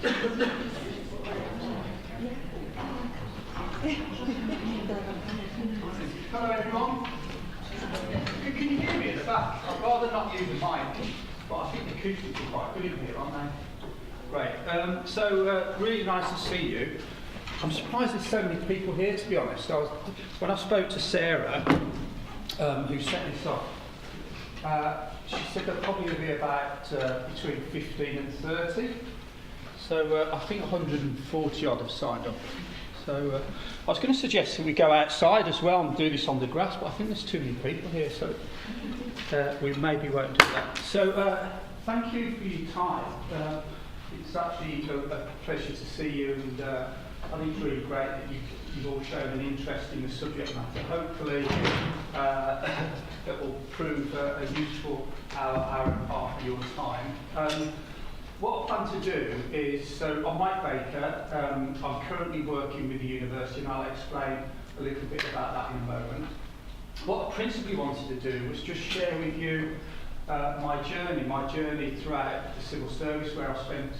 Hello everyone. Can you hear me at the back? I'd rather not use the mic, but I think the acoustics are quite good in here, aren't they? Great. So really nice to see you. I'm surprised there's so many people here, to be honest. When I spoke to Sarah, who set this up, she said there'll probably be about between 15 and 30. So I think 140 odd have signed up. So I was going to suggest that we go outside as well and do this on the grass, but I think there's too many people here, so we maybe won't do that. So thank you for your time. It's actually a pleasure to see you, and I think it's really great that you've all shown an interest in the subject matter. Hopefully it will prove a useful hour and a half of your time. What I plan to do is, so I'm Mike Baker, I'm currently working with the university, and I'll explain a little bit about that in a moment. What I principally wanted to do was just share with you my journey throughout the civil service, where I've spent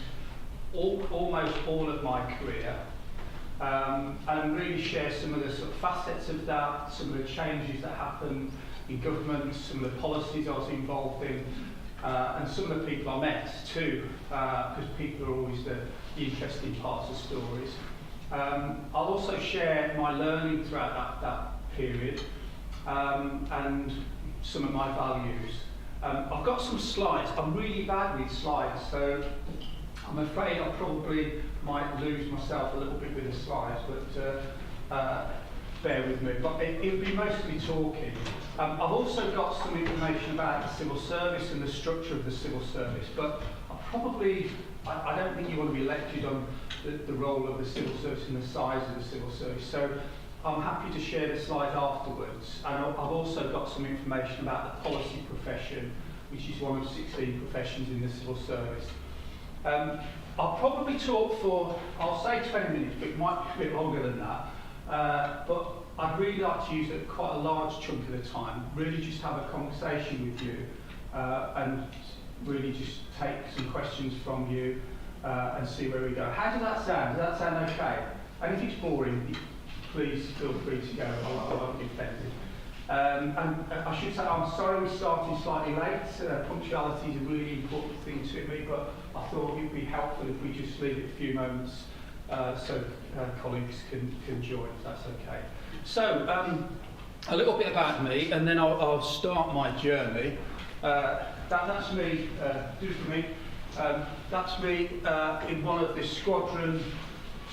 almost all of my career, and really share some of the sort of facets of that, some of the changes that happened in government, some of the policies I was involved in, and some of the people I met too, because people are always the interesting parts of stories. I'll also share my learning throughout that period, and some of my values. I've got some slides. I'm really bad with slides, so I'm afraid I probably might lose myself a little bit with the slides, but bear with me. But it'll be mostly talking. I've also got some information about the civil service and the structure of the civil service, but I don't think you want to be lectured on the role of the civil service and the size of the civil service. So I'm happy to share the slides afterwards. And I've also got some information about the policy profession, which is one of 16 professions in the civil service. I'll probably talk for, I'll say 20 minutes, but it might be a bit longer than that. But I'd really like to use quite a large chunk of the time, really just have a conversation with you, and really just take some questions from you, and see where we go. How does that sound? Does that sound okay? And if it's boring, please feel free to go. I won't be offended. And I should say, I'm sorry we started slightly late. Punctuality is a really important thing to me, but I thought it would be helpful if we just leave it a few moments so colleagues can join, if that's okay. So, a little bit about me, and then I'll start my journey. That's me, do for me. That's me in one of the Squadron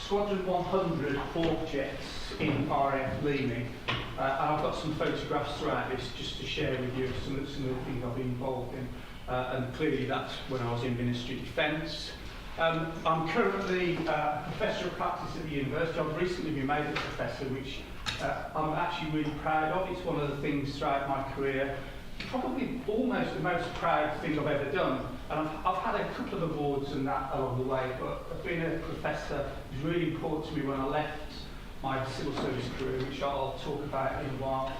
100 Hawk jets in RF Leeming. And I've got some photographs throughout this just to share with you some of the things I've been involved in. And clearly that's when I was in Ministry of Defence. I'm currently a Professor of Practice at the university. I've recently been made a Professor, which I'm actually really proud of. It's one of the things throughout my career, probably almost the most proud thing I've ever done. And I've had a couple of awards and that along the way, but being a Professor is really important to me when I left my civil service career, which I'll talk about in a while,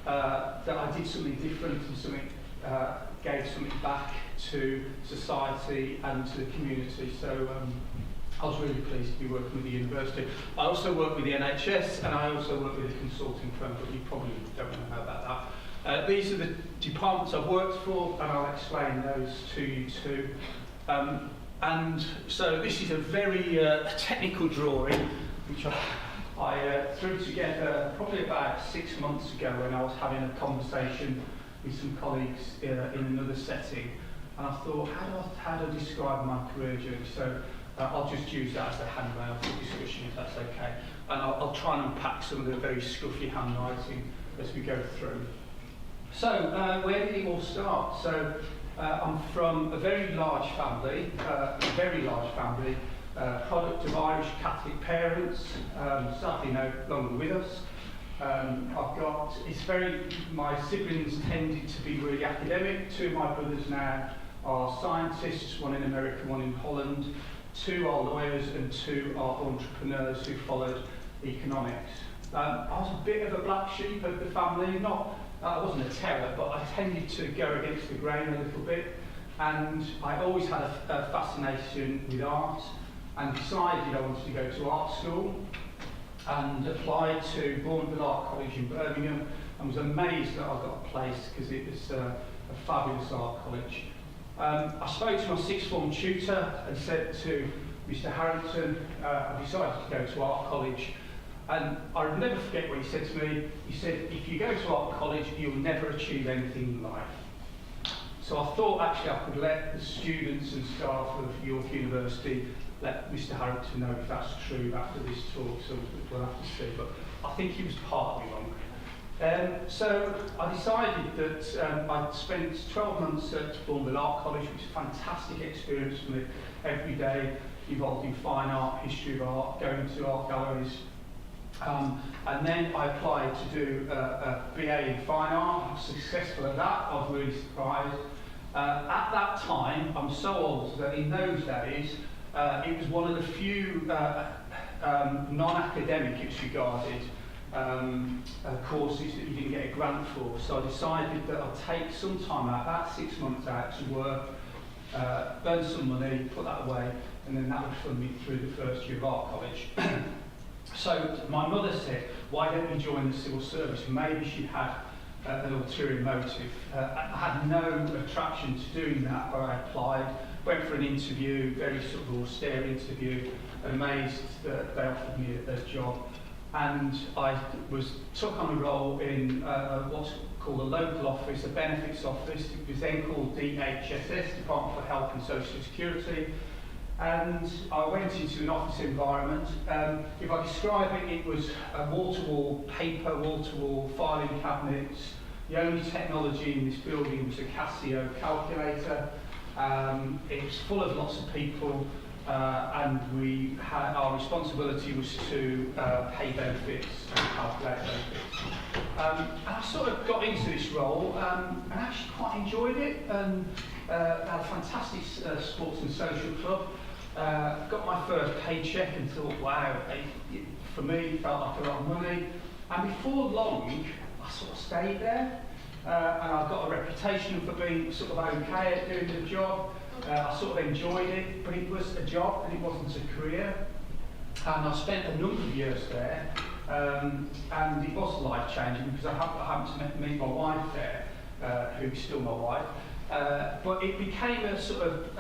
that I did something different and something gave something back to society and to the community. So I was really pleased to be working with the university. I also work with the NHS, and I also work with a consulting firm, but you probably don't know about that. These are the departments I've worked for, and I'll explain those to you too. And so this is a very technical drawing, which I threw together probably about 6 months ago when I was having a conversation with some colleagues in another setting, and I thought, how do I describe my career journey? So I'll just use that as a handrail for discussion, if that's okay. And I'll try and unpack some of the very scruffy handwriting as we go through. So where did it all start? So I'm from a very large family, product of Irish Catholic parents, sadly no longer with us. My siblings tended to be really academic. 2 of my brothers now are scientists, one in America, one in Holland. 2 are lawyers and 2 are entrepreneurs who followed economics. I was a bit of a black sheep of the family. I wasn't a terror, but I tended to go against the grain a little bit. And I always had a fascination with art. and decided I wanted to go to art school, and applied to Bournemouth Art College in Birmingham, and was amazed that I got a place because it was a fabulous art college. I spoke to my sixth form tutor and said to Mr. Harrington, I decided to go to art college, and I'll never forget what he said to me. He said, if you go to art college, you'll never achieve anything in life. So I thought actually I could let the students and staff of York University let Mr. Harrington know if that's true after this talk, so we'll have to see, but I think he was partly wrong. So I decided that I'd spent 12 months at Bournemouth Art College, which was a fantastic experience for me. Every day involved in fine art, history of art, going to art galleries. And then I applied to do a BA in fine art. I was successful at that. I was really surprised. At that time, I'm so old that in those days, it was one of the few non-academic, it's regarded, courses that you didn't get a grant for. So I decided that I'd take some time out, about 6 months out to work, earn some money, put that away, and then that would fund me through the first year of art college. So my mother said, why don't you join the civil service? Maybe she'd had an ulterior motive. I had no attraction to doing that, but I applied, went for an interview, very sort of austere interview, amazed that they offered me a job. And I was took on a role in what's called a local office, a benefits office. It was then called DHSS, Department for Health and Social Security. And I went into an office environment. If I describe it, it was a wall-to-wall paper, wall-to-wall filing cabinets. The only technology in this building was a Casio calculator. It was full of lots of people, and we had our responsibility was to pay benefits and calculate benefits. And I sort of got into this role and actually quite enjoyed it, and had a fantastic sports and social club. Got my first paycheck and thought, wow, for me it felt like a lot of money. And before long, I sort of stayed there, and I got a reputation for being sort of okay at doing the job. I sort of enjoyed it, but it was a job and it wasn't a career. And I spent a number of years there, and it was life-changing because I happened to meet my wife there, who's still my wife. But it became a sort of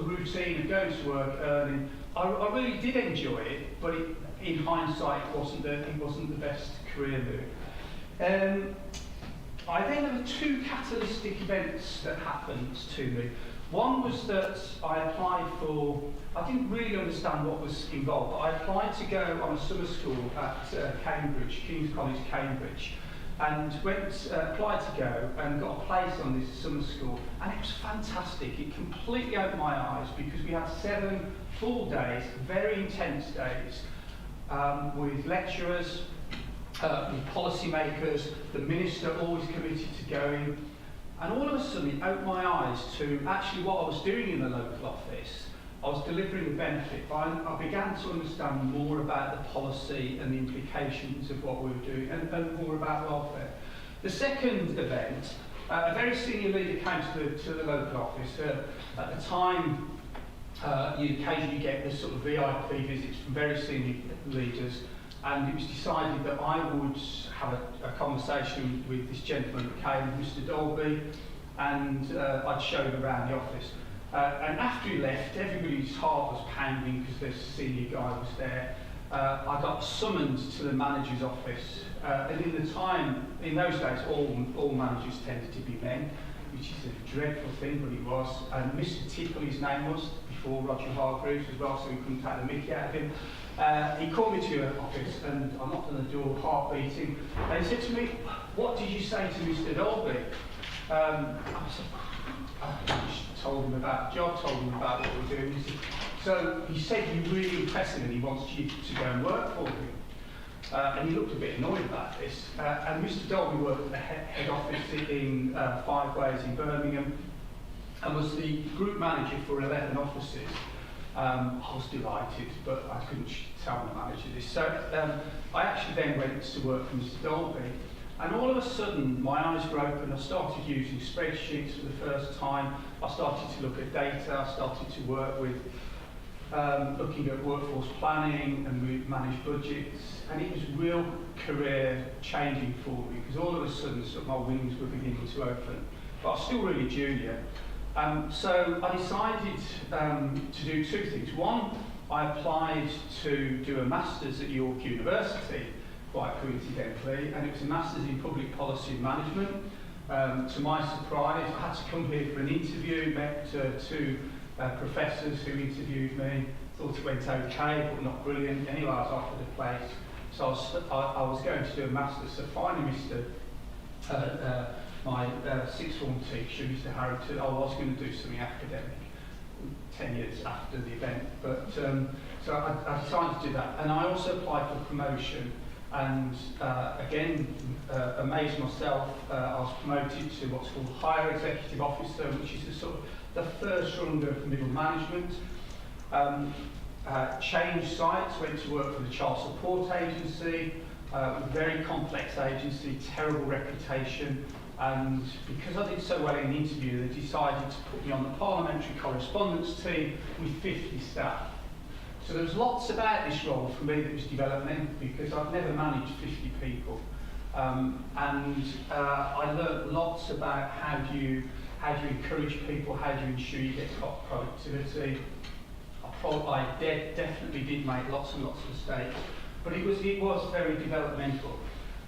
routine of going to work, earning. I really did enjoy it, but in hindsight, it wasn't the best career move. I then had two catalytic events that happened to me. One was that I applied for, I didn't really understand what was involved, but I applied to go on a summer school at Cambridge, King's College, Cambridge, and applied to go and got a place on this summer school, and it was fantastic. It completely opened my eyes because we had 7 full days, very intense days, with lecturers, with policymakers, the minister always committed to going, and all of a sudden it opened my eyes to actually what I was doing in the local office. I was delivering a benefit, but I began to understand more about the policy and the implications of what we were doing, and more about welfare. The second event, a very senior leader came to the local office. At the time, you occasionally get this sort of VIP visits from very senior leaders, and it was decided that I would have a conversation with this gentleman that came, Mr. Dolby, and I'd show him around the office. And after he left, everybody's heart was pounding because this senior guy was there. I got summoned to the manager's office, and in those days, all managers tended to be men, which is a dreadful thing, but it was. And Mr. Tickle, his name was, before Roger Hargreaves as well, so we couldn't take the mickey out of him. He called me to an office, and I knocked on the door, heart beating, and he said to me, "What did you say to Mr. Dolby?" I just told him about the job, told him about what we're doing. He said, "You really impress him and he wants you to go and work for him." And he looked a bit annoyed about this. And Mr. Dolby worked at the head office in 5 Ways in Birmingham and was the group manager for 11 offices. I was delighted, but I couldn't tell the manager this. So I actually then went to work for Mr. Dolby. And all of a sudden, my eyes were open. I started using spreadsheets for the first time. I started to look at data. I started to work with looking at workforce planning, and we managed budgets, and it was real career changing for me because all of a sudden sort of my wings were beginning to open, but I was still really junior. So I decided to do two things. One, I applied to do a master's at York University, quite coincidentally, and it was a master's in public policy and management. To my surprise, I had to come here for an interview, met two professors who interviewed me, thought it went okay, but not brilliant. Anyway, I was offered a place. So I was going to do a master's, so finally my sixth form teacher, Mr. Harrington, I was going to do something academic 10 years after the event. But so I decided to do that. And I also applied for promotion. And again, amazed myself, I was promoted to what's called higher executive officer, which is the sort of the first rung of middle management. Changed sites, went to work for the Child Support Agency, very complex agency, terrible reputation, and because I did so well in the interview, they decided to put me on the parliamentary correspondence team with 50 staff. So there was lots about this role for me that was developing because I've never managed 50 people. And I learned lots about how do you encourage people, how do you ensure you get top productivity. I definitely did make lots and lots of mistakes, but it was very developmental.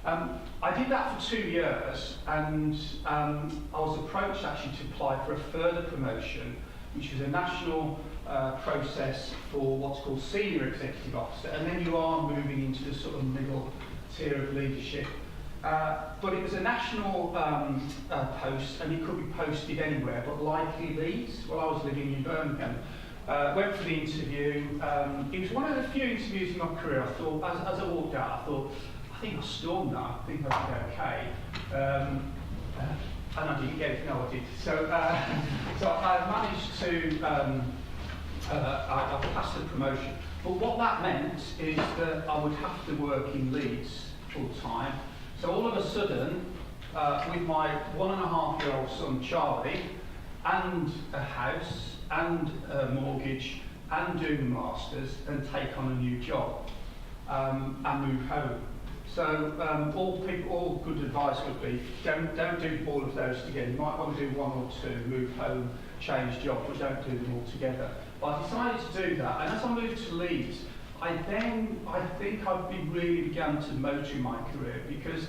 I did that for 2 years, and I was approached actually to apply for a further promotion, which was a national process for what's called senior executive officer, and then you are moving into the sort of middle tier of leadership. But it was a national post, and it could be posted anywhere, but likely Leeds. Well, I was living in Birmingham. Went for the interview. It was one of the few interviews in my career. I thought, as I walked out, I thought, I think I stormed that. I think I did okay. And I didn't get it. No, I did. So I managed to. I passed the promotion. But what that meant is that I would have to work in Leeds full time. So all of a sudden, with my 1.5-year-old son Charlie, and a house, and a mortgage, and doing the masters, and take on a new job, and move home. So all good advice would be don't do all of those together. You might want to do one or two, move home, change job, but don't do them all together. But I decided to do that, and as I moved to Leeds, I think I really began to motor in my career because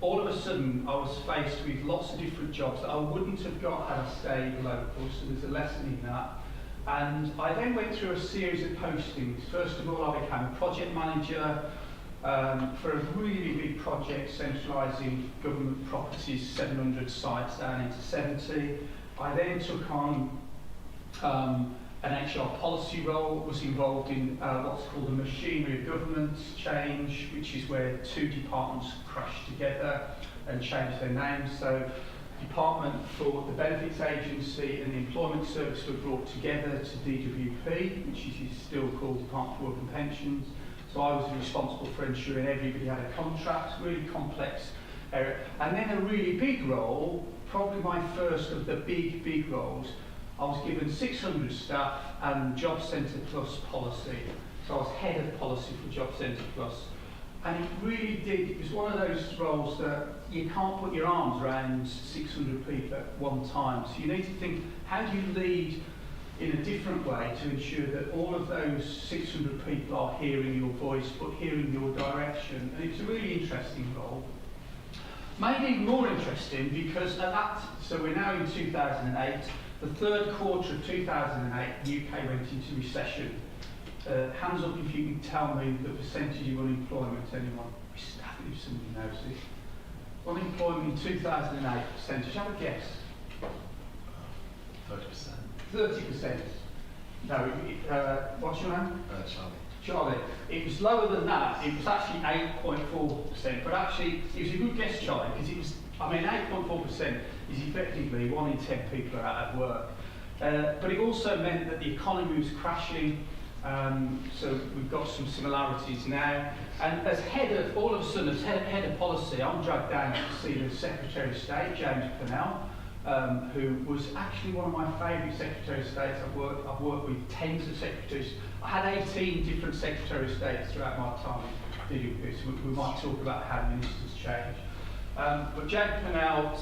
all of a sudden I was faced with lots of different jobs that I wouldn't have got had I stayed local, so there's a lesson in that. And I then went through a series of postings. First of all, I became a project manager for a really big project centralising government properties, 700 sites down into 70. I then took on an HR policy role, was involved in what's called the machinery of government change, which is where two departments crash together and change their names. So Department for the Benefits Agency and the Employment Service were brought together to DWP, which is still called Department for Work and Pensions. So I was responsible for ensuring everybody had a contract, really complex area. And then a really big role, probably my first of the big roles, I was given 600 staff and Job Centre Plus policy. So I was head of policy for Job Centre Plus. And it really did, it was one of those roles that you can't put your arms around 600 people at one time. So you need to think, how do you lead in a different way to ensure that all of those 600 people are hearing your voice, but hearing your direction. And it's a really interesting role. Made it even more interesting because at that, so we're now in 2008, the third quarter of 2008, the UK went into recession. Hands up if you can tell me the percentage of unemployment, anyone? I think if somebody knows this. Unemployment in 2008 percentage, have a guess. 30%. 30%. No, what's your name? Charlie. Charlie. It was lower than that. It was actually 8.4%. But actually, it was a good guess, Charlie, because it was, 8.4% is effectively 1 in 10 people are out of work. But it also meant that the economy was crashing. So we've got some similarities now. And as all of a sudden, as head of policy, I'm dragged down to see the Secretary of State, James Pennell, who was actually one of my favourite Secretary of States. I've worked with tens of secretaries. I had 18 different Secretary of States throughout my time at DWP, so we might talk about how ministers change. But Jack Pennell,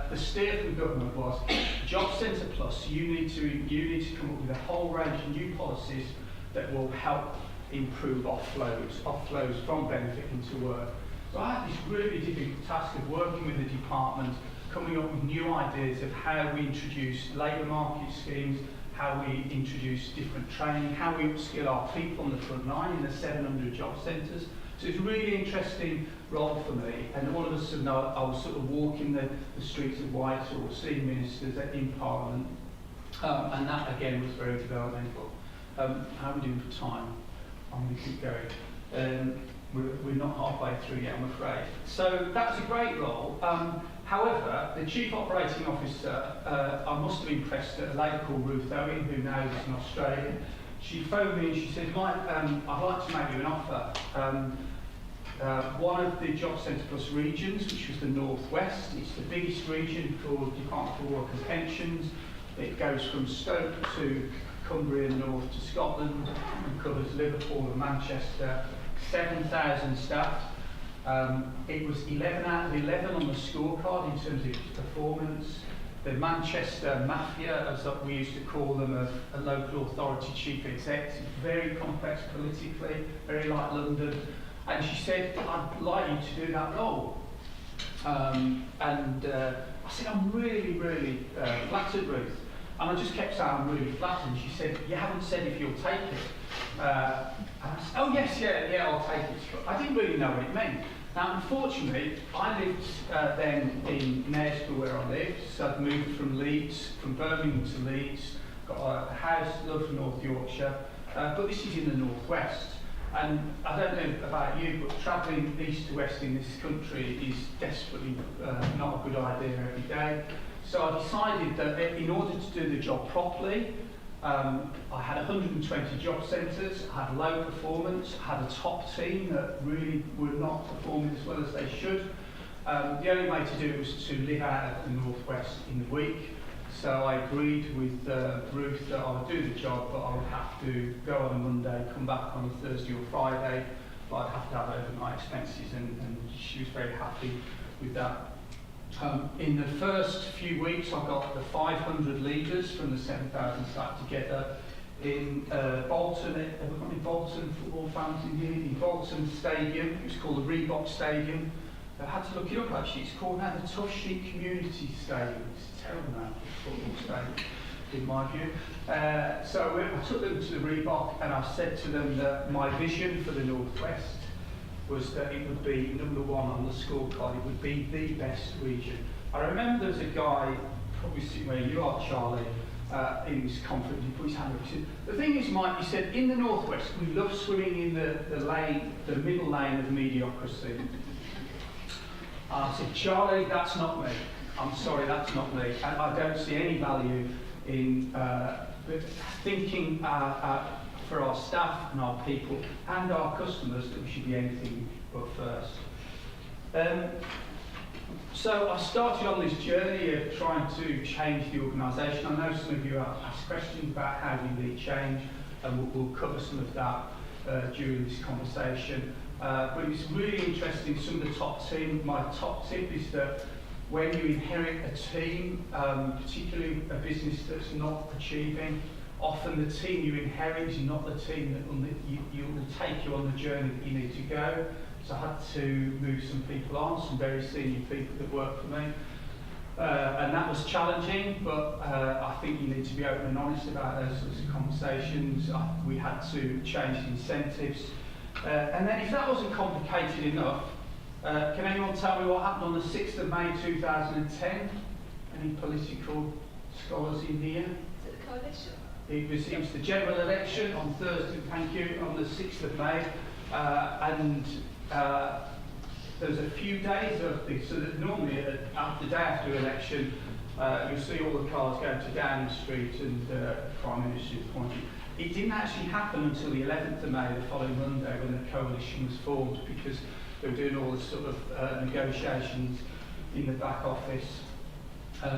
the steer from the government was Job Centre Plus. You need to come up with a whole range of new policies that will help improve offloads from benefit into work. So I had this really difficult task of working with the department, coming up with new ideas of how we introduce labour market schemes, how we introduce different training, how we upskill our people on the front line in the 700 job centres. So it's a really interesting role for me, and all of a sudden I was sort of walking the streets of Whitehall, seeing ministers in Parliament, and that again was very developmental. How are we doing for time? I'm going to keep going. We're not halfway through yet, I'm afraid. So that was a great role. However, the Chief Operating Officer, I must have impressed a lady called Ruth Owen, who now is in Australia. She phoned me and she said, Mike, I'd like to make you an offer. One of the Job Centre Plus regions, which was the North West, it's the biggest region for Department for Work and Pensions. It goes from Stoke to Cumbria North to Scotland and covers Liverpool and Manchester, 7,000 staff. It was 11 out of 11 on the scorecard in terms of its performance. The Manchester Mafia, as we used to call them, a local authority chief exec, very complex politically, very like London. And she said, I'd like you to do that role. I said, I'm really, really flattered, Ruth. And I just kept saying, I'm really flattered. And she said, you haven't said if you'll take it. And I said, oh yes, yeah, I'll take it. I didn't really know what it meant. Now, unfortunately, I lived then in Knaresborough where I lived, so I'd moved from Birmingham to Leeds, got a house, loved North Yorkshire, but this is in the North West. And I don't know about you, but travelling east to west in this country is desperately not a good idea every day. So I decided that in order to do the job properly, I had 120 job centres, I had low performance, I had a top team that really were not performing as well as they should. The only way to do it was to live out of the North West in the week. So I agreed with Ruth that I would do the job, but I would have to go on a Monday, come back on a Thursday or Friday, but I'd have to have overnight expenses, and she was very happy with that. In the first few weeks, I got the 500 leaders from the 7,000 staff together in Bolton. Have we got any Bolton football fans in here? In Bolton Stadium, it was called the Reebok Stadium. I had to look it up actually. It's called now the Tough Sheet Community Stadium. It's a terrible name for a football stadium, in my view. So I took them to the Reebok and I said to them that my vision for the North West was that it would be number one on the scorecard. It would be the best region. I remember there was a guy, probably sitting where you are, Charlie, in this conference. He put his hand up. He said, "The thing is, Mike," he said, "in the North West, we love swimming in the middle lane of mediocrity." I said, "Charlie, that's not me. I'm sorry, that's not me. And I don't see any value in thinking for our staff and our people and our customers that we should be anything but first." So I started on this journey of trying to change the organisation. I know some of you have asked questions about how we lead change, and we'll cover some of that during this conversation. But it's really interesting, some of the top tip. My top tip is that when you inherit a team, particularly a business that's not achieving, often the team you inherit is not the team that will take you on the journey that you need to go. So I had to move some people on, some very senior people that work for me. And that was challenging, but I think you need to be open and honest about those sorts of conversations. We had to change the incentives. And then if that wasn't complicated enough, can anyone tell me what happened on the 6th of May 2010? Any political scholars in here? Is it the coalition? It was the general election on Thursday, thank you, on the 6th of May. There was a few days of this, so that normally the day after election, you'll see all the cars going to Downing Street and the Prime Minister is appointed. It didn't actually happen until the 11th of May, the following Monday, when the coalition was formed, because they were doing all the sort of negotiations in the back office.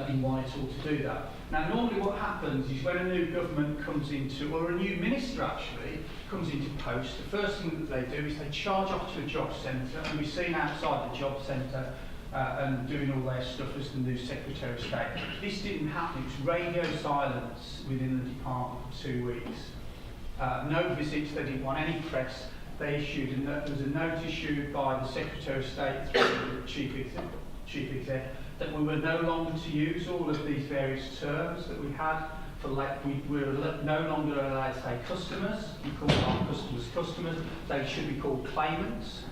in Whitehall to do that. Now, normally what happens is when a new government comes into, or a new minister actually, comes into post, the first thing that they do is they charge off to a job centre, and we've seen outside the job centre and doing all their stuff as the new Secretary of State. This didn't happen. It was radio silence within the department for 2 weeks. No visits, they didn't want any press. They issued, there was a note issued by the Secretary of State through the Chief Exec that we were no longer to use all of these various terms that we had. We were no longer allowed to say customers. We called our customers. They should be called claimants.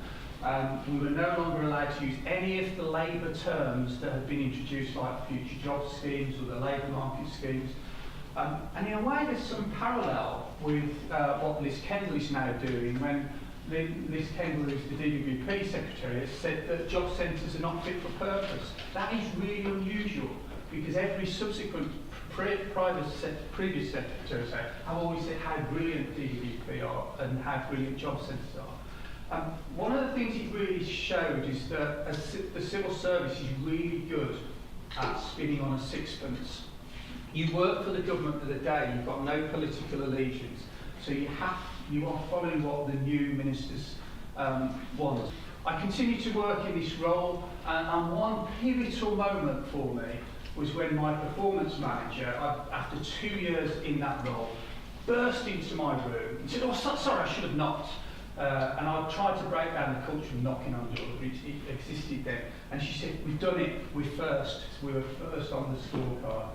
We were no longer allowed to use any of the labour terms that had been introduced, like future job schemes or the labour market schemes. And in a way, there's some parallel with what Liz Kendall is now doing when Liz Kendall, who's the DWP Secretary, has said that job centres are not fit for purpose. That is really unusual because every subsequent previous Secretary have always said how brilliant DWP are and how brilliant job centres are. One of the things it really showed is that the civil service is really good at spinning on a sixpence. You work for the government of the day, you've got no political allegiance, so you are following what the new ministers want. I continue to work in this role, and one pivotal moment for me was when my performance manager, after 2 years in that role, burst into my room and said, "Oh, sorry, I should have knocked." And I tried to break down the culture of knocking on the door, but it existed then. And she said, "We've done it, we're first. We were first on the scorecard."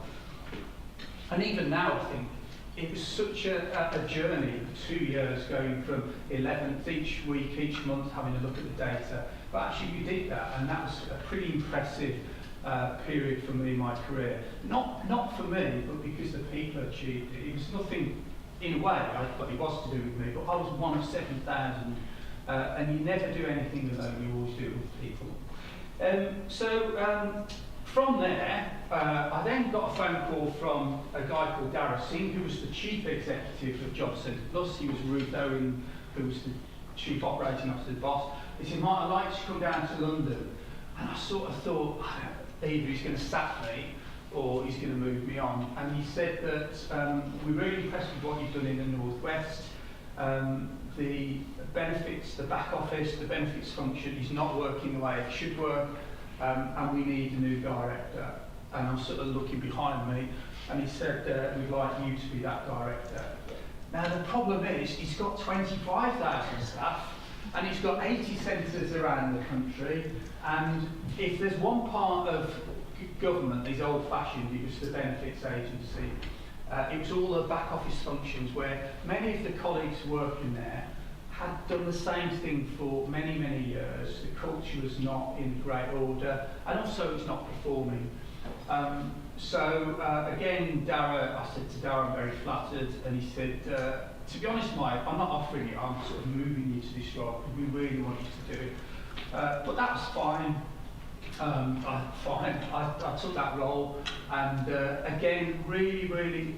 And even now, I think, it was such a journey for 2 years, going from 11th each week, each month, having a look at the data. But actually we did that, and that was a pretty impressive period for me in my career. Not for me, but because the people achieved it. It was nothing, in a way, but it was to do with me, but I was one of 7,000, and you never do anything alone, you always do it with people. From there, I then got a phone call from a guy called Dara Singh, who was the Chief Executive of Job Centre Plus. He was Ruth Owen, who was the Chief Operating Officer's boss. He said, "Mike, I'd like to come down to London." And I sort of thought, either he's going to sack me or he's going to move me on. And he said that we're really impressed with what you've done in the Northwest. The benefits, the back office, the benefits function is not working the way it should work. And we need a new director. And I'm sort of looking behind me, and he said, "We'd like you to be that director." Now the problem is, he's got 25,000 staff, and he's got 80 centres around the country, and if there's one part of government that is old-fashioned, it was the benefits agency. It was all the back office functions where many of the colleagues working there had done the same thing for many, many years. The culture was not in great order, and also it's not performing. Again, Dara, I said to Dara, I'm very flattered, and he said, "To be honest, Mike, I'm not offering you, I'm sort of moving you to this role, because we really want you to do it." But that was fine. I took that role, and again, really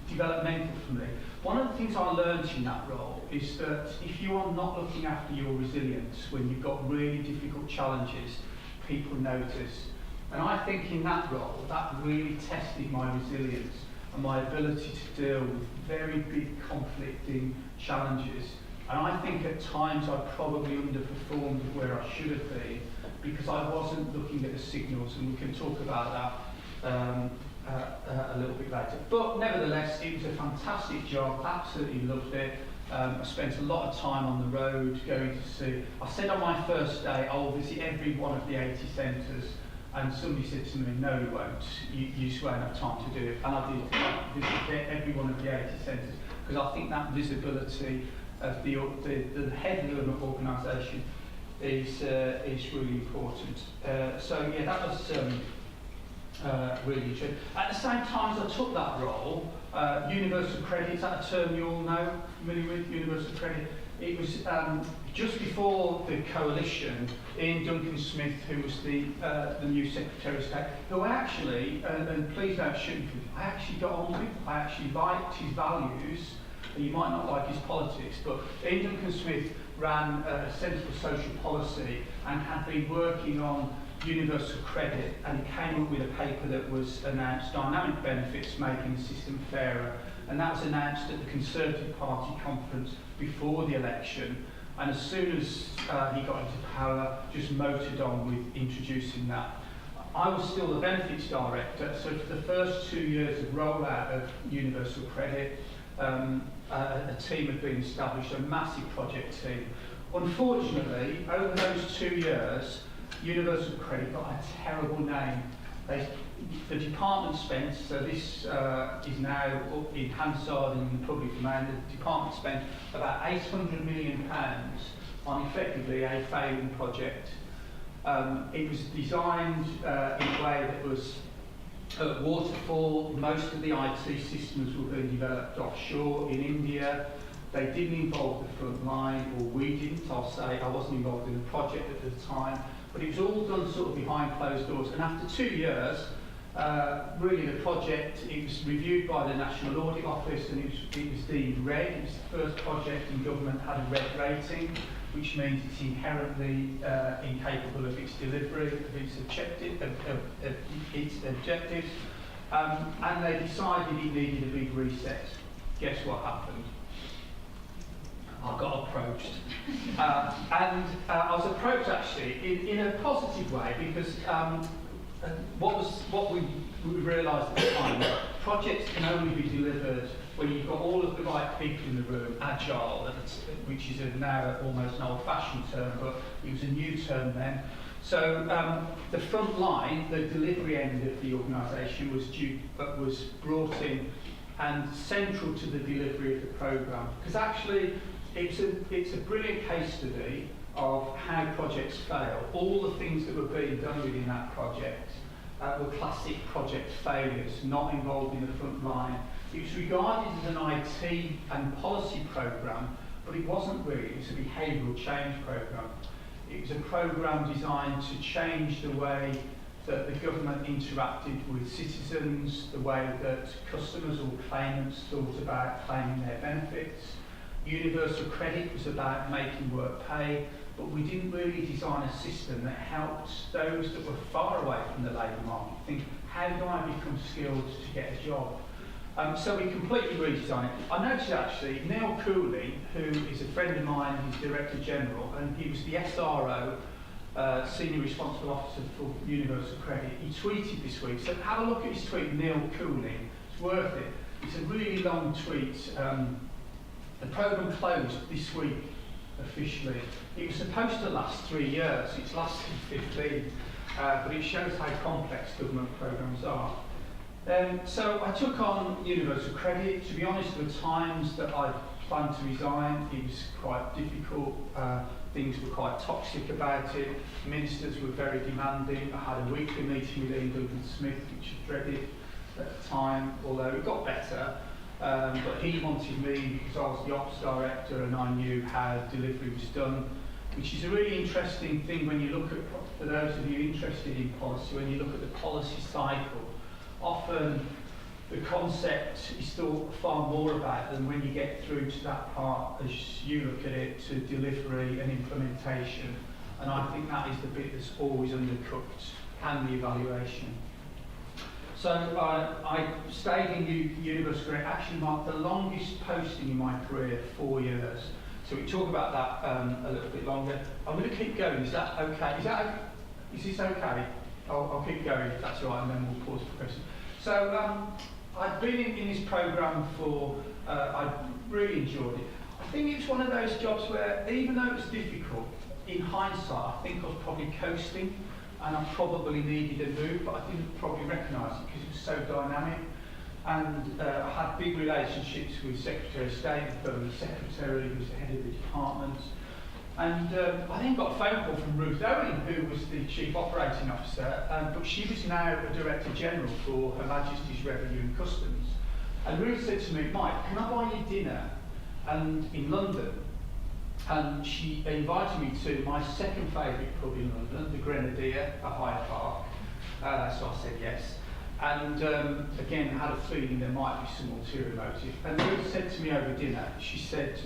developmental for me. One of the things I learned in that role is that if you are not looking after your resilience when you've got really difficult challenges, people notice. And I think in that role, that really tested my resilience and my ability to deal with very big conflicting challenges. And I think at times I probably underperformed where I should have been because I wasn't looking at the signals, and we can talk about that a little bit later. But nevertheless, it was a fantastic job, absolutely loved it. I spent a lot of time on the road going to see. I said on my first day, I will visit every one of the 80 centres, and somebody said to me, "No, you won't. You just won't have time to do it." And I did. I visited every one of the 80 centres because I think that visibility of the head of an organisation is really important. Yeah, that was really true. At the same time as I took that role, universal credit, is that a term you all know, familiar with, universal credit? It was just before the coalition, Ian Duncan-Smith, who was the new Secretary of State, who I actually, and please don't shoot me, I actually got on with. I actually liked his values. You might not like his politics, but Ian Duncan-Smith ran a Centre for Social Policy and had been working on universal credit, and it came up with a paper that was announced dynamic benefits making the system fairer, and that was announced at the Conservative Party conference before the election, and as soon as he got into power, just motored on with introducing that. I was still the benefits director, so for the first 2 years of rollout of universal credit, a team had been established, a massive project team. Unfortunately, over those 2 years, universal credit got a terrible name. The department spent, so this is now up in Hansard and in the public domain, the department spent about £800 million on effectively a failing project. It was designed in a way that was waterfall. Most of the IT systems were being developed offshore in India. They didn't involve the front line, or we didn't, I'll say. I wasn't involved in the project at the time, but it was all done sort of behind closed doors. And after 2 years, really the project, it was reviewed by the National Audit Office, and it was deemed red. It was the first project in government that had a red rating, which means it's inherently incapable of its delivery, of its objectives. And they decided it needed a big reset. Guess what happened? I got approached. And I was approached actually in a positive way, because what we realised at the time, projects can only be delivered when you've got all of the right people in the room, agile, which is now almost an old-fashioned term, but it was a new term then. So the front line, the delivery end of the organisation was brought in and central to the delivery of the programme, because actually it's a brilliant case study of how projects fail. All the things that were being done within that project were classic project failures, not involved in the front line. It was regarded as an IT and policy programme, but it wasn't really. It was a behavioural change programme. It was a programme designed to change the way that the government interacted with citizens, the way that customers or claimants thought about claiming their benefits. Universal credit was about making work pay, but we didn't really design a system that helped those that were far away from the labour market think, how do I become skilled to get a job? So we completely redesigned it. I noticed actually Neil Cooley, who is a friend of mine, he's Director General, and he was the SRO, Senior Responsible Officer for Universal Credit. He tweeted this week, so have a look at his tweet, Neil Cooley, it's worth it. It's a really long tweet. The programme closed this week officially. It was supposed to last 3 years, it's lasted 15, but it shows how complex government programmes are. So I took on universal credit. To be honest, there were times that I planned to resign. It was quite difficult. Things were quite toxic about it. Ministers were very demanding. I had a weekly meeting with Ian Duncan-Smith, which I dreaded at the time, although it got better. But he wanted me because I was the ops director and I knew how delivery was done, which is a really interesting thing when you look at, for those of you interested in policy, when you look at the policy cycle, often the concept is thought far more about than when you get through to that part, as you look at it, to delivery and implementation. And I think that is the bit that's always undercooked, and the evaluation. So I stayed in Universal Credit, actually marked the longest posting in my career, 4 years. So we talk about that a little bit longer. I'm going to keep going. Is that okay? Is this okay? I'll keep going if that's all right, and then we'll pause for questions. So I've been in this programme for, I really enjoyed it. I think it's one of those jobs where, even though it's difficult, in hindsight, I think I was probably coasting, and I probably needed a move, but I didn't probably recognise it because it was so dynamic. And I had big relationships with Secretary of State, the Secretary, who was the head of the department. And I then got a phone call from Ruth Owen, who was the Chief Operating Officer, but she was now a Director General for Her Majesty's Revenue and Customs. And Ruth said to me, Mike, can I buy you dinner in London? And she invited me to my second favourite pub in London, the Grenadier at Hyde Park. So I said yes. And again, I had a feeling there might be some ulterior motive. And Ruth said to me over dinner, she said,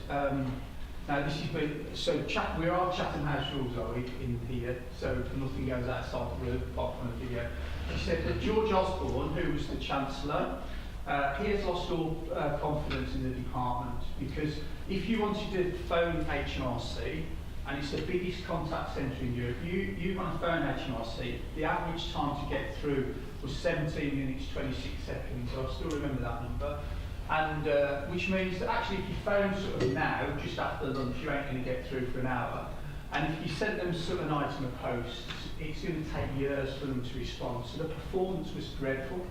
Now this has been, so we are Chatham House rules, are we, in here, so nothing goes outside the rule apart from the video. She said that George Osborne, who was the Chancellor, he has lost all confidence in the department, because if you wanted to phone HMRC, and it's the biggest contact centre in Europe, you want to phone HMRC, the average time to get through was 17 minutes 26 seconds, so I still remember that number. And which means that actually if you phone sort of now, just after lunch, you ain't going to get through for an hour. And if you send them sort of an item of post, it's going to take years for them to respond. So the performance was dreadful.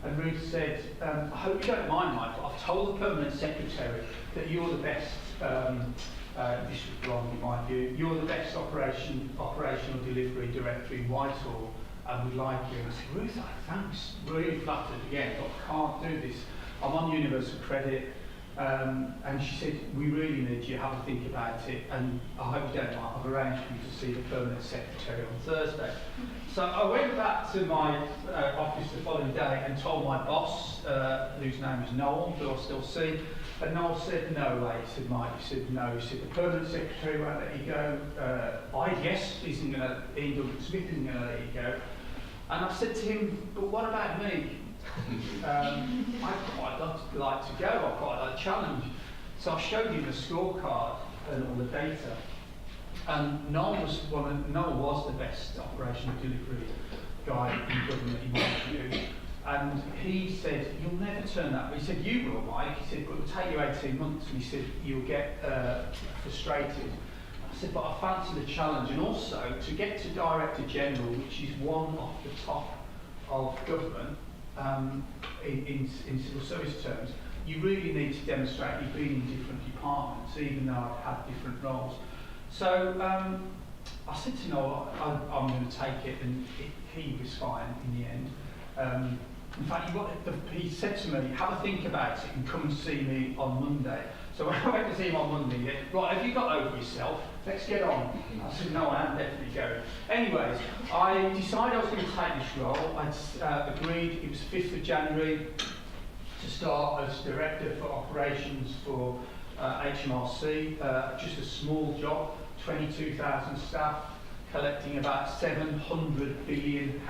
And Ruth said, I hope you don't mind, Mike, but I've told the Permanent Secretary that you're the best, this was wrong in my view, you're the best operational delivery director in Whitehall, and we'd like you. And I said, Ruth, thanks, really flattered again, but I can't do this. I'm on universal credit, and she said, we really need you, have a think about it, and I hope you don't mind, I've arranged for you to see the Permanent Secretary on Thursday. So I went back to my office the following day and told my boss, whose name is Noel, who I still see, and Noel said, no way, he said, Mike, he said, no, he said, the Permanent Secretary won't let you go, IDS isn't going to, Ian Douglas Smith isn't going to let you go. And I said to him, but what about me? I'd quite like to go, I'd quite like a challenge. So I showed him the scorecard and all the data. And Noel was the best operational delivery guy in government in my view. And he said, you'll never turn that. He said, you will, Mike. He said, but it'll take you 18 months. And he said, you'll get frustrated. I said, but I fancy the challenge. And also, to get to Director General, which is one off the top of government, in civil service terms, you really need to demonstrate you've been in different departments, even though I've had different roles. So I said to Noel, I'm going to take it, and he was fine in the end. In fact, he said to me, have a think about it and come and see me on Monday. So when I went to see him on Monday, he said, right, have you got over yourself? Let's get on. I said, no, I am definitely going. Anyways, I decided I was going to take this role. I'd agreed, it was 5th of January, to start as Director for Operations for HMRC. Just a small job, 22,000 staff, collecting about £700 billion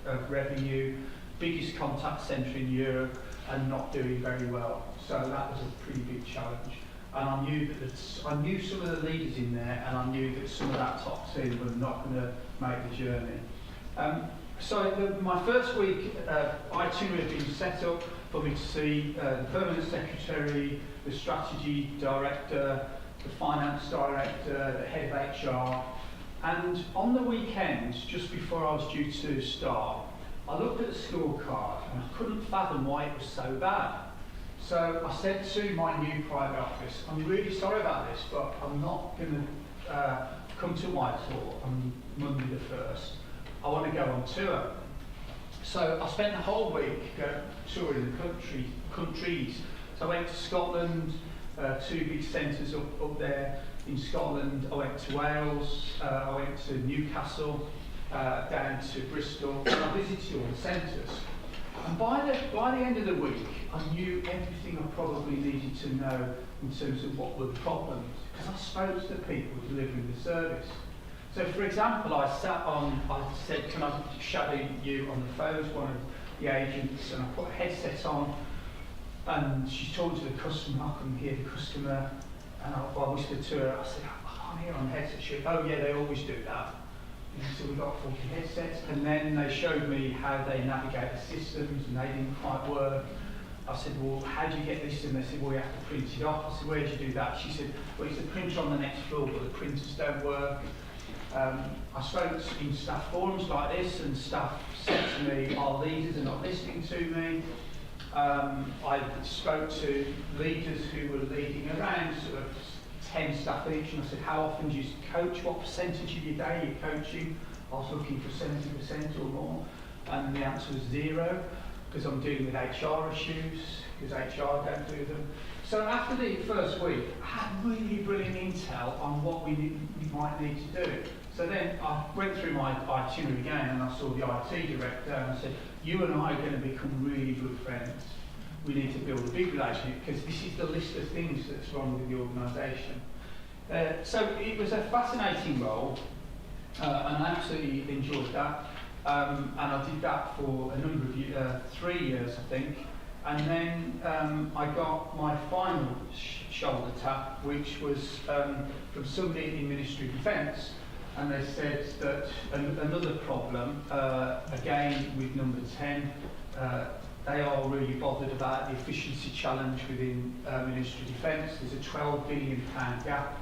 of revenue, biggest contact centre in Europe, and not doing very well. So that was a pretty big challenge. And I knew some of the leaders in there, and I knew that some of that top team were not going to make the journey. So my first week, itinerary had been set up for me to see the Permanent Secretary, the Strategy Director, the Finance Director, the Head of HR. And on the weekend, just before I was due to start, I looked at the scorecard and I couldn't fathom why it was so bad. So I said to my new private office, I'm really sorry about this, but I'm not going to come to Whitehall on Monday the 1st. I want to go on tour. So I spent the whole week touring the countries. So I went to Scotland, 2 big centres up there in Scotland. I went to Wales, I went to Newcastle, down to Bristol, and I visited all the centres. And by the end of the week, I knew everything I probably needed to know in terms of what were the problems, because I spoke to the people delivering the service. So, for example, I said, can I shadow you on the phone to one of the agents, and I put a headset on, and she's talking to the customer, I couldn't hear the customer, and I whispered to her, I said, I can't hear on the headset. She went, oh yeah, they always do that. And so we got 40 headsets, and then they showed me how they navigate the systems, and they didn't quite work. I said, well, how do you get this? And they said, well, you have to print it off. I said, where do you do that? She said, well, it's a printer on the next floor, but the printers don't work. I spoke in staff forums like this, and staff said to me, our leaders are not listening to me. I spoke to leaders who were leading around sort of 10 staff each, and I said, how often do you coach? What percentage of your day are you coaching? I was looking for 70% or more, and the answer was 0, because I'm dealing with HR issues, because HR don't do them. So after the first week, I had really brilliant intel on what we might need to do. So then I went through my itinerary again, and I saw the IT director, and I said, you and I are going to become really good friends. We need to build a big relationship, because this is the list of things that's wrong with the organisation. So it was a fascinating role, and I absolutely enjoyed that. And I did that for a number of years, 3 years I think. And then I got my final shoulder tap, which was from somebody in Ministry of Defence. And they said that another problem, again with number 10, they are really bothered about the efficiency challenge within Ministry of Defence. There's a £12 billion gap,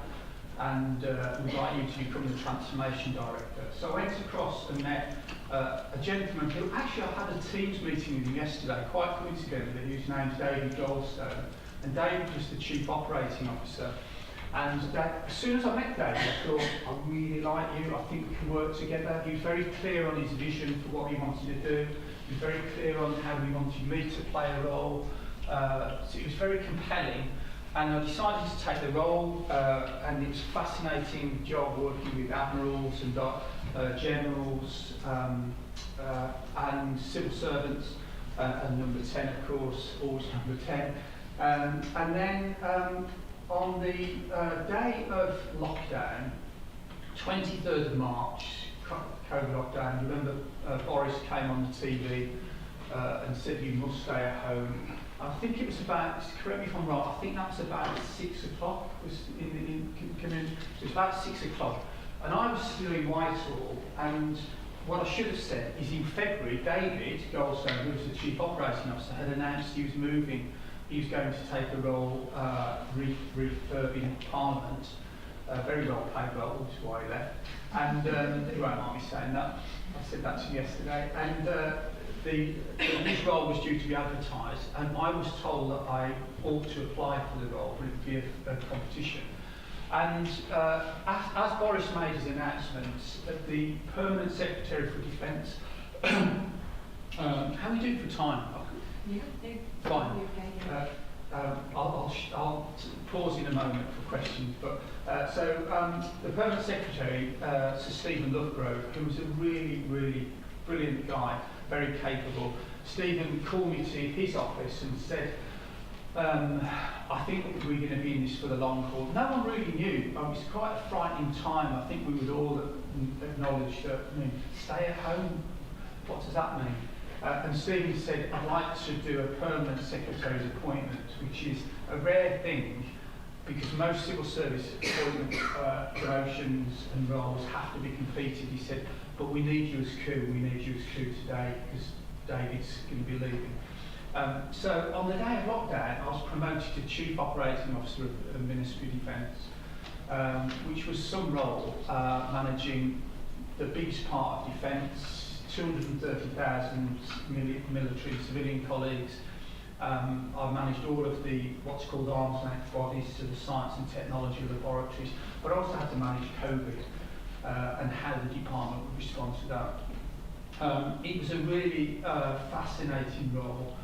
and we'd like you to become the Transformation Director. So I went across and met a gentleman who, actually I had a Teams meeting with him yesterday, quite coincidentally, whose name's David Goldstone. And David was the Chief Operating Officer. And as soon as I met David, I thought, I really like you, I think we can work together. He was very clear on his vision for what he wanted to do. He was very clear on how he wanted me to play a role. So it was very compelling. And I decided to take the role, and it was a fascinating job working with admirals and generals and civil servants, and number 10, of course, always number 10. And then on the day of lockdown, 23rd of March, COVID lockdown, remember Boris came on the TV and said you must stay at home. I think it was about, correct me if I'm wrong, I think that was about 6 o'clock, was it was about 6 o'clock. And I was still in Whitehall, and what I should have said is in February, David Goldstone, who was the Chief Operating Officer, had announced he was moving. He was going to take a role refurbing Parliament, a very well paid role, which is why he left. And you won't mind me saying that, I said that to him yesterday. And this role was due to be advertised, and I was told that I ought to apply for the role, but it would be a competition. And as Boris made his announcements, the Permanent Secretary for Defence, how are we doing for time? Yeah, fine. I'll pause in a moment for questions. But the Permanent Secretary, Sir Stephen Lovegrove, who was a really, really brilliant guy, very capable. Stephen called me to his office and said, I think we're going to be in this for the long haul. No one really knew. It was quite a frightening time. I think we would all acknowledge that, stay at home, what does that mean? And Stephen said, I'd like to do a permanent secretary's appointment, which is a rare thing, because most civil service appointment promotions and roles have to be completed. He said, but we need you as coup, we need you as coup today, because David's going to be leaving. So on the day of lockdown, I was promoted to Chief Operating Officer of the Ministry of Defence, which was some role managing the biggest part of defence, 230,000 military and civilian colleagues. I've managed all of the what's called arm's length bodies, so the science and technology laboratories, but I also had to manage COVID and how the department would respond to that. It was a really fascinating role.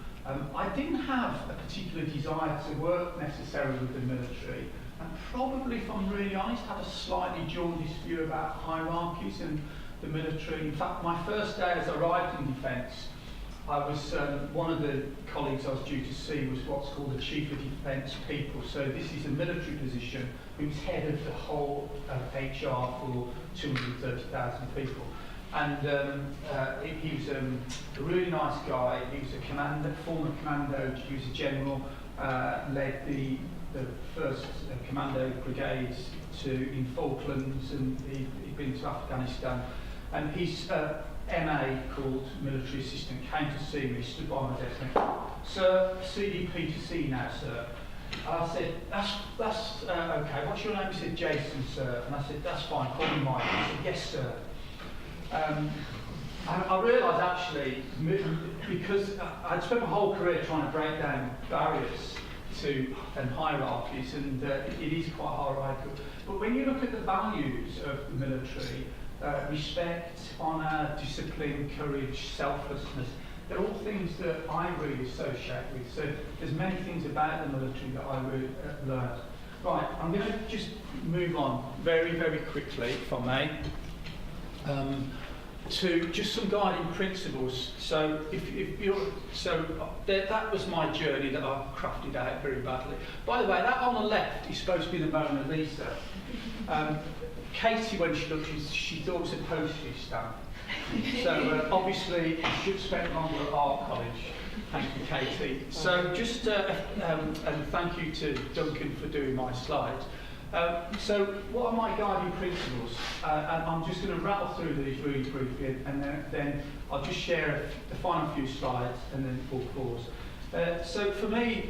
I didn't have a particular desire to work necessarily with the military, and probably, if I'm really honest, had a slightly jaundiced view about hierarchies and the military. In fact, my first day as I arrived in defence, I was one of the colleagues I was due to see was what's called the Chief of Defence People. So this is a military position who's head of the whole HR for 230,000 people. And he was a really nice guy. He was a commander, former commando. He was a general, led the first commando brigades in Falklands, and he'd been to Afghanistan. And his MA, called Military Assistant, came to see me, stood by my desk and said, "Sir, CDP to see now, sir." And I said, that's okay. What's your name? He said, "Jason, sir." And I said, "That's fine, call me Mike." He said, "Yes, sir." I realised actually, because I'd spent my whole career trying to break down barriers and hierarchies, and it is quite hierarchical. But when you look at the values of the military, respect, honour, discipline, courage, selflessness, they're all things that I really associate with. So there's many things about the military that I really learned. Right, I'm going to just move on very, very quickly, if I may. to just some guiding principles. So that was my journey that I crafted out very badly. By the way, that on the left is supposed to be the Mona Lisa. Katie, when she looked, she thought it was a postage stamp. So obviously, she should have spent longer at art college. Thank you, Katie. So just and thank you to Duncan for doing my slides. So what are my guiding principles? And I'm just going to rattle through these really briefly, and then I'll just share the final few slides, and then we'll pause. So for me,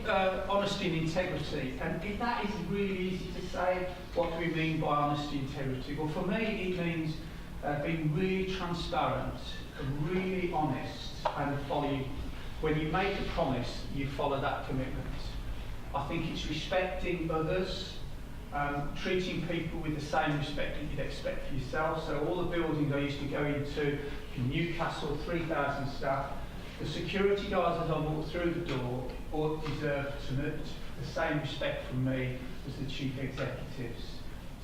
honesty and integrity, and that is really easy to say. What do we mean by honesty and integrity? Well, for me, it means being really transparent, really honest, and when you make a promise, you follow that commitment. I think it's respecting others, treating people with the same respect that you'd expect for yourself. So all the buildings I used to go into in Newcastle, 3,000 staff, the security guards as I walked through the door all deserve the same respect from me as the chief executives.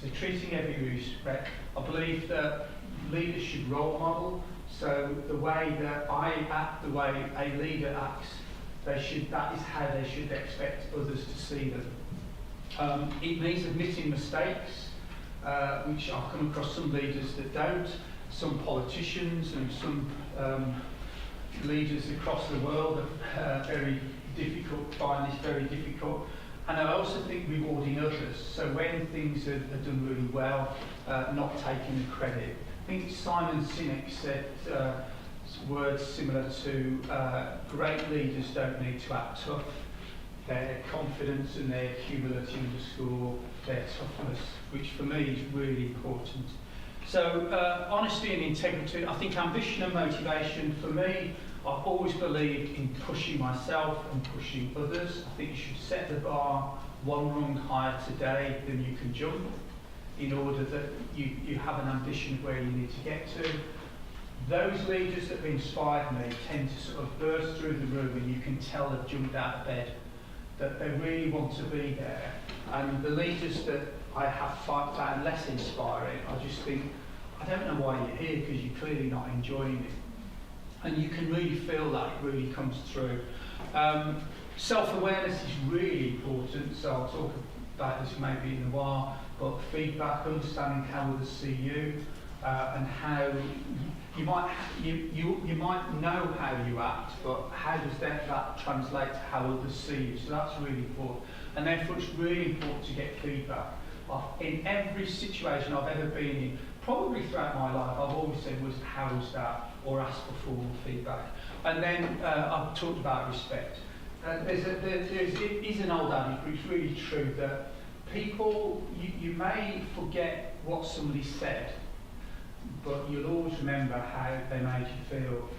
So treating everybody with respect. I believe that leaders should role model. So the way that I act, the way a leader acts, that is how they should expect others to see them. It means admitting mistakes, which I've come across some leaders that don't, some politicians and some leaders across the world are very difficult, find this very difficult. And I also think rewarding others. So when things are done really well, not taking the credit. I think Simon Sinek said words similar to great leaders don't need to act tough. Their confidence and their humility underscore their toughness, which for me is really important. So honesty and integrity, I think ambition and motivation, for me, I've always believed in pushing myself and pushing others. I think you should set the bar one rung higher today than you can jump, in order that you have an ambition of where you need to get to. Those leaders that have inspired me tend to sort of burst through the room and you can tell they've jumped out of bed, that they really want to be there. And the leaders that I have found less inspiring, I just think, I don't know why you're here, because you're clearly not enjoying it. And you can really feel that, it really comes through. Self-awareness is really important, so I'll talk about this maybe in a while, but feedback, understanding how others see you, and how you might know how you act, but how does that translate to how others see you? So that's really important. And therefore it's really important to get feedback. In every situation I've ever been in, probably throughout my life, I've always said, how was that? Or ask for formal feedback. And then I've talked about respect. There is an old adage, but it's really true, that people, you may forget what somebody said, but you'll always remember how they made you feel.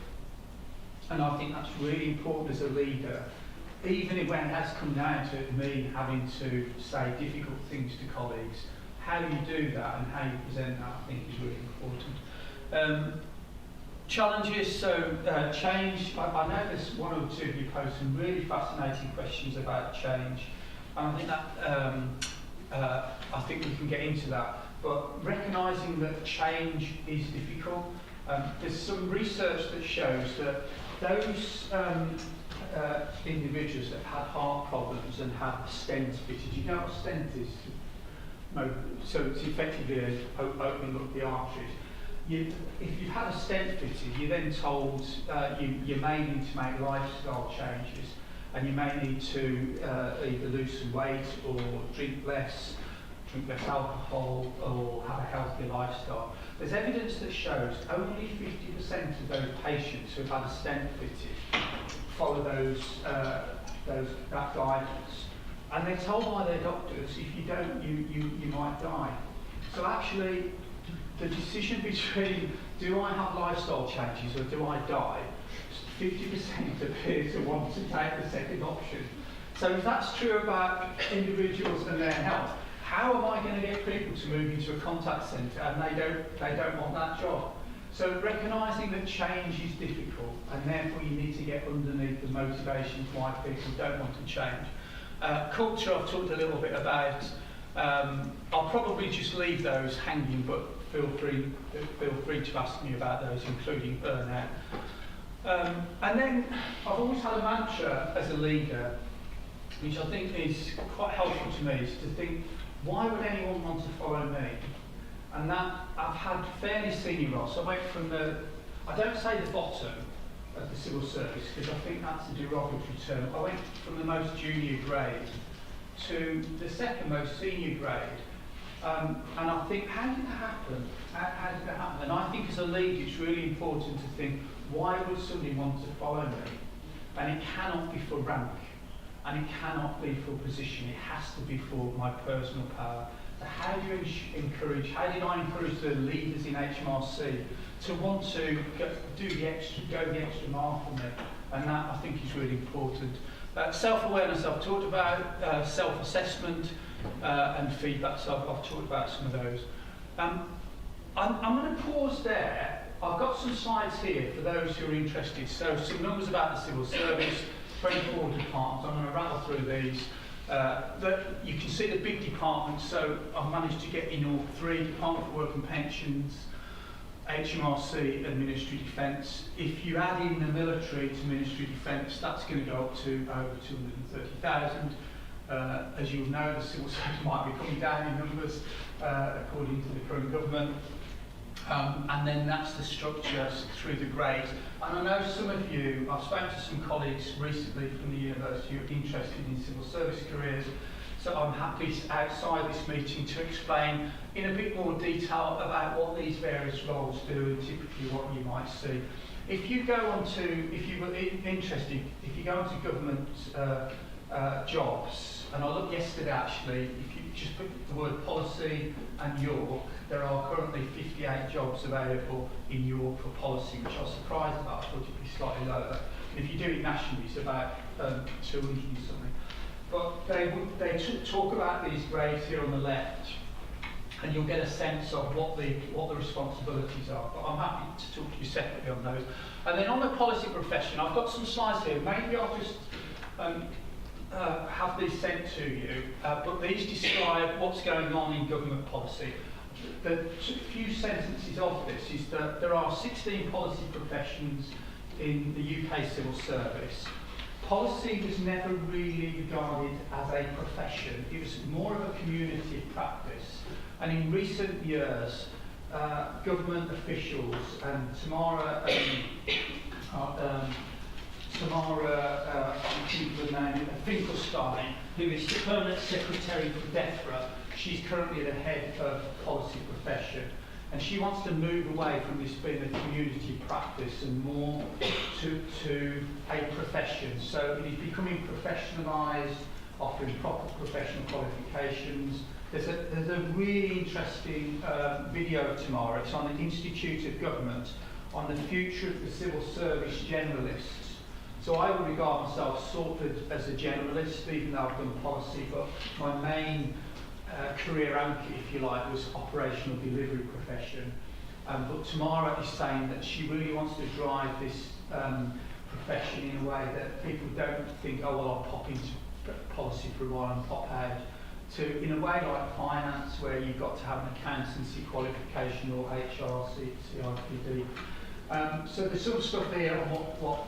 And I think that's really important as a leader, even when it has come down to me having to say difficult things to colleagues. How you do that and how you present that, I think, is really important. Challenges, so change. I know there's one or two of you posed some really fascinating questions about change, and I think that I think we can get into that. But recognising that change is difficult. There's some research that shows that those individuals that had heart problems and had stents fitted, you know what a stent is? So it's effectively opening up the arteries. If you've had a stent fitted, you're then told you may need to make lifestyle changes, and you may need to either lose some weight or drink less alcohol, or have a healthier lifestyle. There's evidence that shows only 50% of those patients who have had a stent fitted follow that guidance. And they're told by their doctors, if you don't, you might die. So actually, the decision between do I have lifestyle changes or do I die, 50% appear to want to take the second option. So if that's true about individuals and their health, how am I going to get people to move into a contact centre and they don't want that job? So recognising that change is difficult, and therefore you need to get underneath the motivations why people don't want to change. Culture, I've talked a little bit about. I'll probably just leave those hanging, but feel free to ask me about those, including burnout. And then I've always had a mantra as a leader, which I think is quite helpful to me, is to think, why would anyone want to follow me? And that I've had fairly senior roles. So I went from I don't say the bottom of the civil service, because I think that's a derogatory term. I went from the most junior grade to the second most senior grade. And I think, how did that happen? How did that happen? And I think as a leader, it's really important to think, why would somebody want to follow me? And it cannot be for rank, and it cannot be for position. It has to be for my personal power. So how do you how did I encourage the leaders in HMRC to want to go the extra mile for me? And that, I think, is really important. Self-awareness, I've talked about, self-assessment and feedback, so I've talked about some of those. I'm going to pause there. I've got some slides here for those who are interested. So some numbers about the civil service, 24 departments. I'm going to rattle through these. You can see the big departments, so I've managed to get in all three: Department for Work and Pensions, HMRC and Ministry of Defence. If you add in the military to Ministry of Defence, that's going to go up to over 230,000. As you'll know, the civil service might be coming down in numbers according to the current government. And then that's the structure through the grades. And I know some of you, I've spoken to some colleagues recently from the university who are interested in civil service careers, so I'm happy outside this meeting to explain in a bit more detail about what these various roles do and typically what you might see. If you go on to, if you were interested, if you go onto government jobs, and I looked yesterday actually, if you just put the word policy and York, there are currently 58 jobs available in York for policy, which I was surprised about. I thought it'd be slightly lower. And if you do it nationally, it's about 200 and something. But they talk about these grades here on the left, and you'll get a sense of what the responsibilities are. But I'm happy to talk to you separately on those. And then on the policy profession, I've got some slides here. Maybe I'll just have these sent to you, but these describe what's going on in government policy. The few sentences of this is that there are 16 policy professions in the UK civil service. Policy was never really regarded as a profession. It was more of a community practice. And in recent years, government officials, and Tamara Finkelstein, who is the permanent secretary for DEFRA, she's currently the head of policy profession, and she wants to move away from this being a community practice and more to a profession. So it is becoming professionalised, offering proper professional qualifications. There's a really interesting video tomorrow. It's on the Institute of Government on the future of the civil service generalists. So I would regard myself sort of as a generalist, even though I've done policy, but my main career anchor, if you like, was operational delivery profession. But Tamara is saying that she really wants to drive this profession in a way that people don't think, oh, well, I'll pop into policy for a while and pop out, to in a way like finance, where you've got to have an accountancy qualification or HMRC, CIPD. So there's some stuff here on what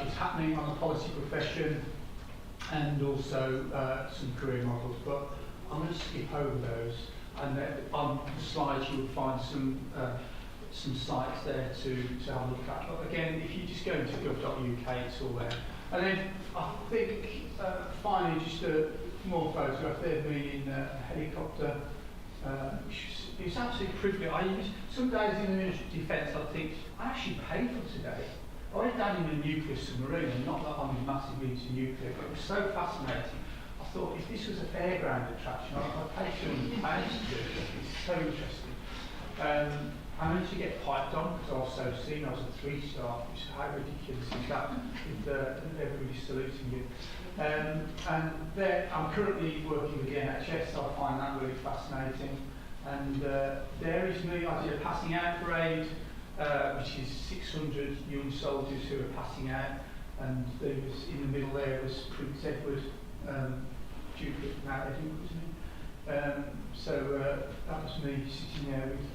is happening on the policy profession, and also some career models, but I'm going to skip over those, and on the slides you'll find some sites there to have a look at. But again, if you just go into gov.uk, it's all there. And then I think finally just a more photograph there of me in a helicopter. It's absolutely privileged. Some days in the Ministry of Defence I think, I actually paid for today. I went down in a nuclear submarine, and not that I'm massively into nuclear, but it was so fascinating. I thought, if this was a fairground attraction, I'd pay £200 to do it. It's so interesting. I managed to get piped on because I was so seen. I was a 3-star, which is how ridiculous is that, with everybody saluting you. And there, I'm currently working with the NHS, so I find that really fascinating. And there is me. I did a passing out parade, which is 600 young soldiers who are passing out, and there was, in the middle there was Prince Edward, Duke of Mount Edinburgh, wasn't he? So that was me sitting there with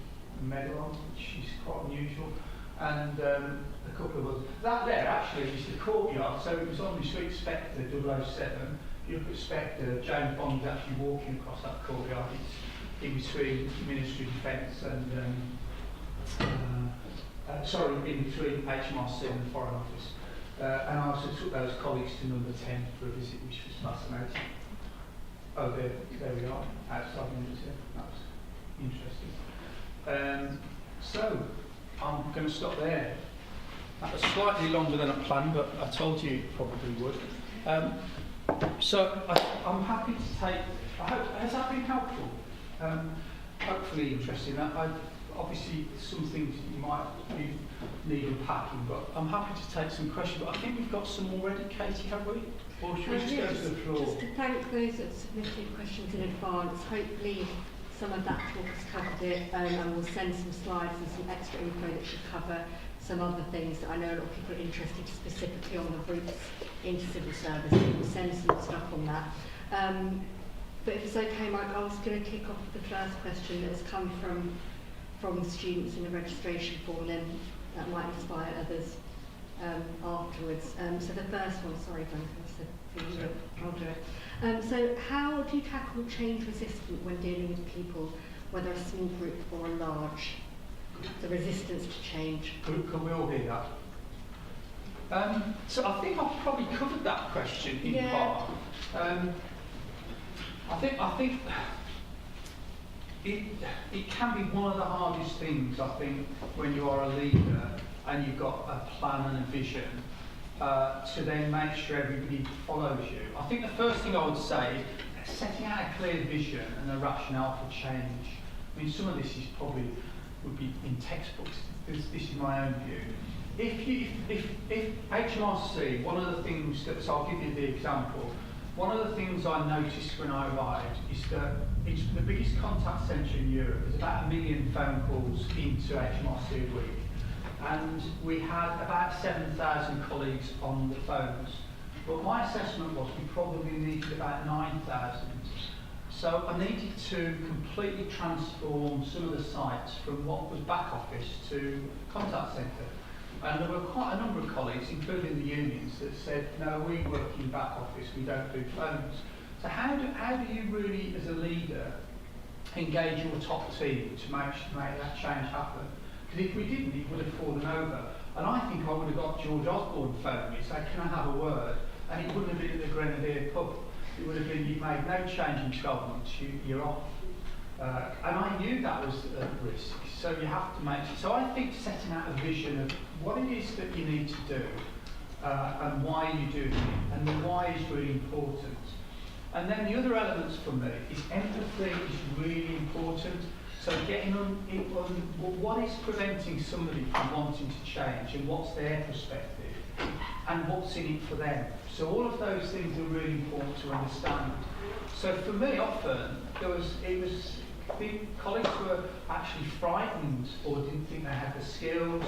medal on, which is quite unusual, and a couple of others. That there actually is the courtyard, so it was on the street Spectre 007. If you look at Spectre, James Bond is actually walking across that courtyard. It's in between Ministry of Defence and in between HMRC and the Foreign Office. And I also took those colleagues to number 10 for a visit, which was fascinating. Oh, there we are, outside number 10. That was interesting. So, I'm going to stop there. That was slightly longer than I planned, but I told you it probably would. So, I'm happy to take... has that been helpful? Hopefully interesting. Obviously, some things you might need unpacking, but I'm happy to take some questions. But I think we've got some already, Katie, have we? Or should we just go to the floor? Just to thank those that submitted questions in advance. Hopefully, some of that talk has covered it, and we'll send some slides and some extra info that should cover some other things that I know a lot of people are interested specifically on the routes into civil service. We'll send some stuff on that. But if it's okay, Mike, I was going to kick off with the first question that has come from the students in the registration form, then that might inspire others afterwards. So the first one, sorry, Duncan, I'll do it. So how do you tackle change resistance when dealing with people, whether a small group or a large? The resistance to change. Can we all hear that? So I think I've probably covered that question in part. I think it can be one of the hardest things, I think, when you are a leader and you've got a plan and a vision, to then make sure everybody follows you. I think the first thing I would say is setting out a clear vision and a rationale for change. I mean, some of this is probably would be in textbooks. This is my own view. If HMRC, one of the things that, so I'll give you the example. One of the things I noticed when I arrived is that it's the biggest contact centre in Europe. There's about 1 million phone calls into HMRC a week. And we had about 7,000 colleagues on the phones. But my assessment was we probably needed about 9,000. So I needed to completely transform some of the sites from what was back office to contact centre. And there were quite a number of colleagues, including the unions, that said, no, we work in back office, we don't do phones. So how do you really, as a leader, engage your top team to make that change happen? Because if we didn't, it would have fallen over. And I think I would have got George Osborne phone me, say, can I have a word? And it wouldn't have been at the Grenadier pub. It would have been, you've made no change in 12 months, you're off. And I knew that was a risk, so you have to make. So I think setting out a vision of what it is that you need to do and why you do it, and the why is really important. And then the other elements for me is empathy is really important. So getting on what is preventing somebody from wanting to change and what's their perspective and what's in it for them. So all of those things are really important to understand. So for me, often the colleagues were actually frightened or didn't think they had the skills,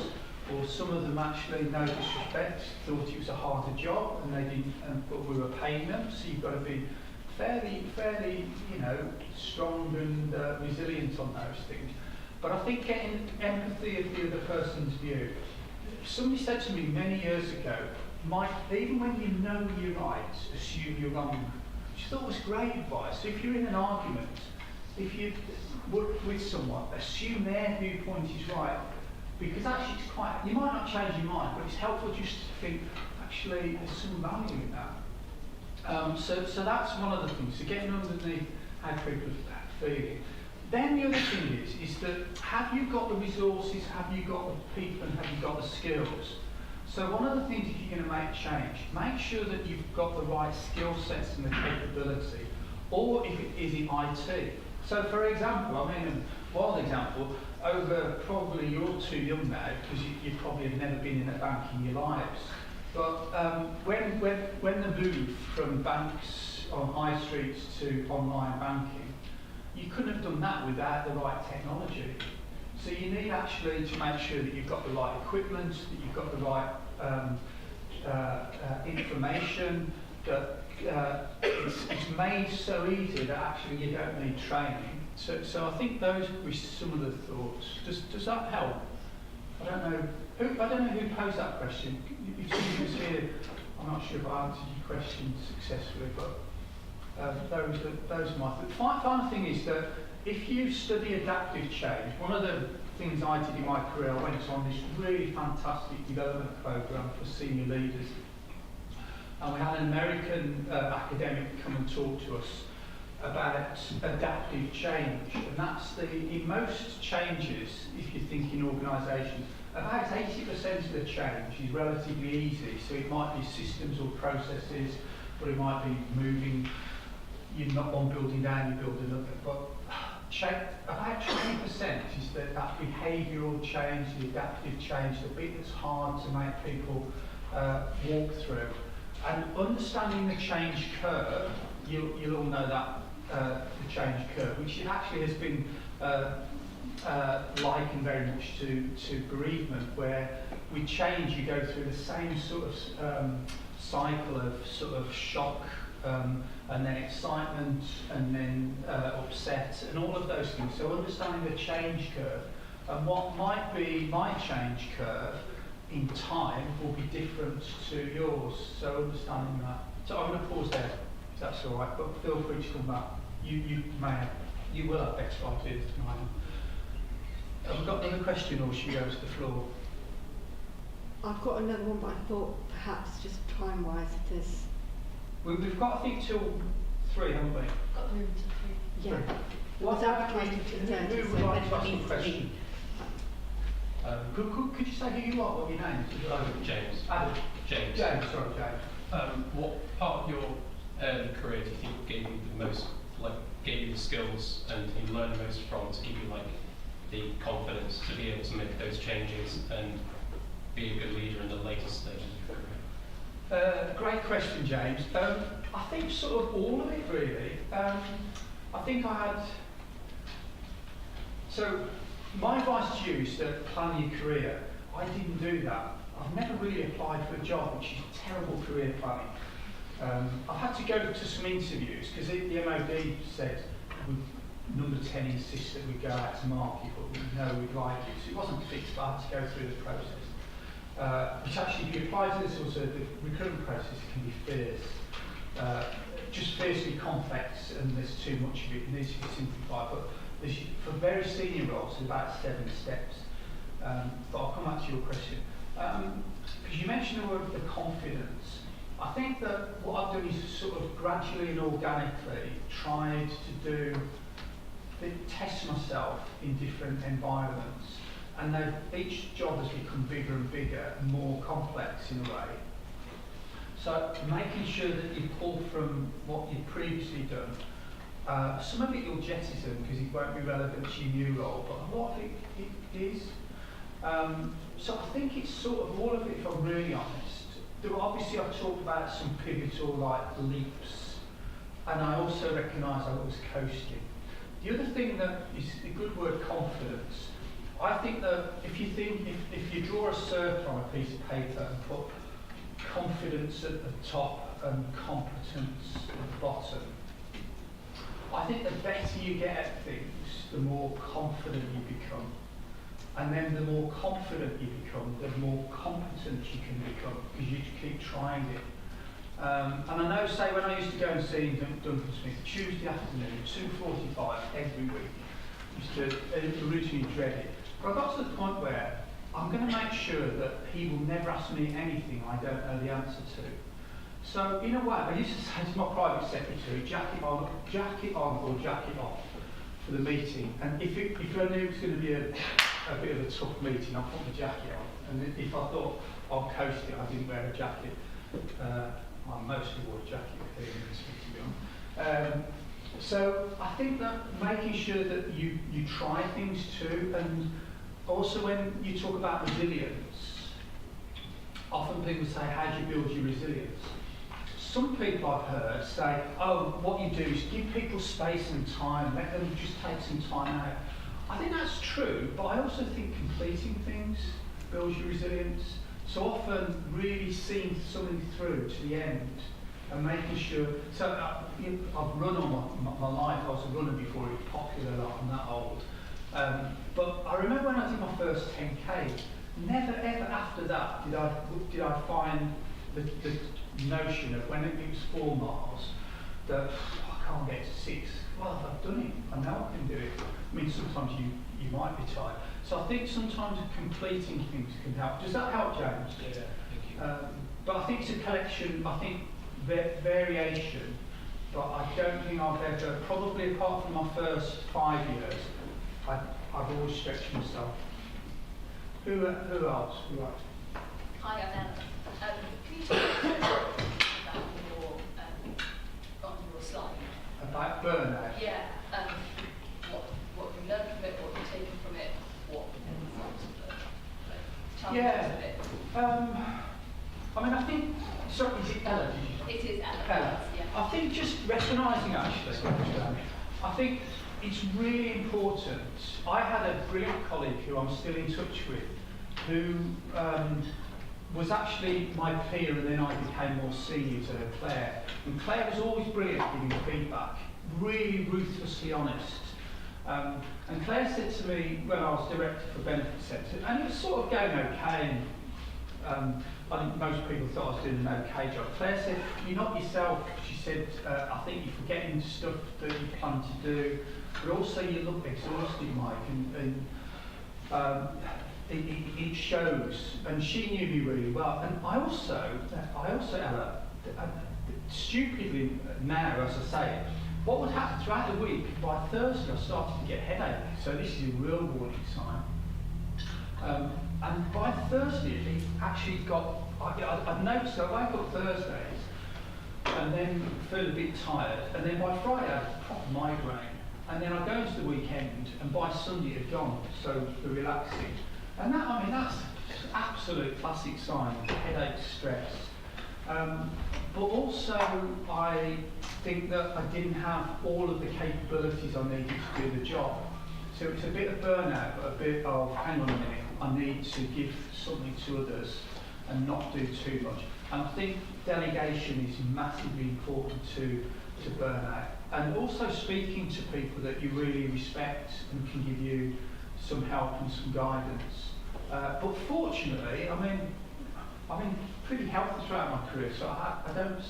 or some of them actually, no disrespect, thought it was a harder job and they didn't, but we were paying them. So you've got to be fairly, strong and resilient on those things. But I think getting empathy of the other person's view. Somebody said to me many years ago, Mike, even when you know you're right, assume you're wrong. Which I thought was great advice. So if you're in an argument, if you work with someone, assume their viewpoint is right. Because actually it's quite, you might not change your mind, but it's helpful just to think, actually, there's some value in that. So that's one of the things. So getting underneath how people are feeling. Then the other thing is that have you got the resources, have you got the people, and have you got the skills? So one of the things, if you're going to make change, make sure that you've got the right skill sets and the capability, or if it is in IT. So for example, a wild example, probably you're too young now, because you probably have never been in a bank in your lives. But when the move from banks on high streets to online banking, you couldn't have done that without the right technology. So you need actually to make sure that you've got the right equipment, that you've got the right information, that it's made so easy that actually you don't need training. So I think those would be some of the thoughts. Does that help? I don't know who posed that question. You see here, I'm not sure if I answered your question successfully, but those are my thoughts. Final thing is that if you study adaptive change, one of the things I did in my career, I went on this really fantastic development program for senior leaders. And we had an American academic come and talk to us about adaptive change. And that's in most changes, if you think in organisations, about 80% of the change is relatively easy. So it might be systems or processes, or it might be moving, you're not one building down, you're building another. But about 20% is that behavioural change, the adaptive change, the bit that's hard to make people walk through. And understanding the change curve, you'll all know that, the change curve, which actually has been likened very much to bereavement, where with change you go through the same sort of cycle of sort of shock, and then excitement, and then upset, and all of those things. So understanding the change curve, and what might be my change curve in time will be different to yours. So understanding that. So I'm going to pause there, if that's all right. But feel free to come back. You will have better ideas than I am. Have we got another question, or should we go to the floor? I've got another one, but I thought perhaps just time-wise, if there's... We've got, I think, till 3, haven't we? Got room to 3. Yeah. What's advertised to 30, who so would like to then ask it a needs to question? be. Could you say who you are, what your name is? James. Adam. James. James, sorry, James. What part of your early career do you think gave you the most, gave you the skills and you learned the most from to give you the confidence to be able to make those changes and be a good leader in the later stages of your career? Great question, James. I think sort of all of it, really. I think I had... So, my advice to you is to plan your career. I didn't do that. I've never really applied for a job, which is terrible career planning. I've had to go to some interviews, because the MOD said, number 10 insists that we go out to market, but we know we'd like you. So it wasn't fixed, but I had to go through the process. Which actually, if you apply to this also, the recruitment process can be fierce. Just fiercely complex, and there's too much of it. It needs to be simplified. But for very senior roles, there's about 7 steps. But I'll come back to your question. Because you mentioned the word the confidence. I think that what I've done is sort of gradually and organically tried to test myself in different environments. And each job has become bigger and bigger and more complex in a way. So making sure that you pull from what you've previously done. Some of it you'll jettison because it won't be relevant to your new role, but a lot of it is. So I think it's sort of all of it, if I'm really honest. Obviously I've talked about some pivotal leaps, and I also recognise I was coasting. The other thing that is the good word, confidence. I think that if you draw a circle on a piece of paper and put confidence at the top and competence at the bottom, I think the better you get at things, the more confident you become. And then the more confident you become, the more competent you can become, because you keep trying it. And I know, say, when I used to go and see Duncan Smith, Tuesday afternoon, 2:45 every week, used to originally dread it. But I got to the point where I'm going to make sure that he will never ask me anything I don't know the answer to. So, in a way, I used to say to my private secretary, jacket on or jacket off for the meeting. And if I knew it was going to be a bit of a tough meeting, I'd put the jacket on. And if I thought I'll coast it, I didn't wear a jacket. I mostly wore a jacket here, to be honest. So I think that making sure that you try things too, and also when you talk about resilience, often people say, how do you build your resilience? Some people I've heard say, oh, what you do is give people space and time, let them just take some time out. I think that's true, but I also think completing things builds your resilience. So often really seeing something through to the end and making sure. So I've run all my life. I was a runner before it was popular. Like, I'm that old. But I remember when I did my first 10k. Never ever after that did I find the notion of when it was 4 miles that I can't get to 6. Well, I've done it. I know I can do it. I mean, sometimes you might be tired. So I think sometimes completing things can help. Does that help, James? Yeah, thank you. But I think it's a collection. I think variation. But I don't think I've ever, probably apart from my first 5 years, I've always stretched myself. Who else? Right. Hi, I'm Ella. Can you talk a bit about on your slide? About burnout? Yeah. What you learned from it, what you've taken from it, what challenges of it. I mean, I think, sorry, is it Ella? It is Ella. Ella. Yeah. I think just recognising actually, I think it's really important. I had a brilliant colleague who I'm still in touch with, who was actually my peer, and then I became more senior to her, Claire. And Claire was always brilliant at giving feedback, really ruthlessly honest. And Claire said to me when I was director for Benefit Centre, and it was sort of going okay, and I think most people thought I was doing an okay job. Claire said, "You're not yourself." She said, "I think you're forgetting stuff that you plan to do, but also you look exhausted, Mike, and it shows." And she knew me really well. And I also, Ella, stupidly now, as I say, what would happen throughout the week, by Thursday I started to get headache. So this is a real warning sign. And by Thursday, it actually got, I've noticed I wake up Thursdays and then feel a bit tired, and then by Friday I have a proper migraine. And then I go into the weekend, and by Sunday it's gone, so the relaxing. And that, I mean, that's absolute classic sign of headache, stress. But also, I think that I didn't have all of the capabilities I needed to do the job. So it's a bit of burnout, but a bit of, hang on a minute, I need to give something to others and not do too much. And I think delegation is massively important to burnout. And also speaking to people that you really respect and can give you some help and some guidance. But fortunately, I've been pretty healthy throughout my career, so I don't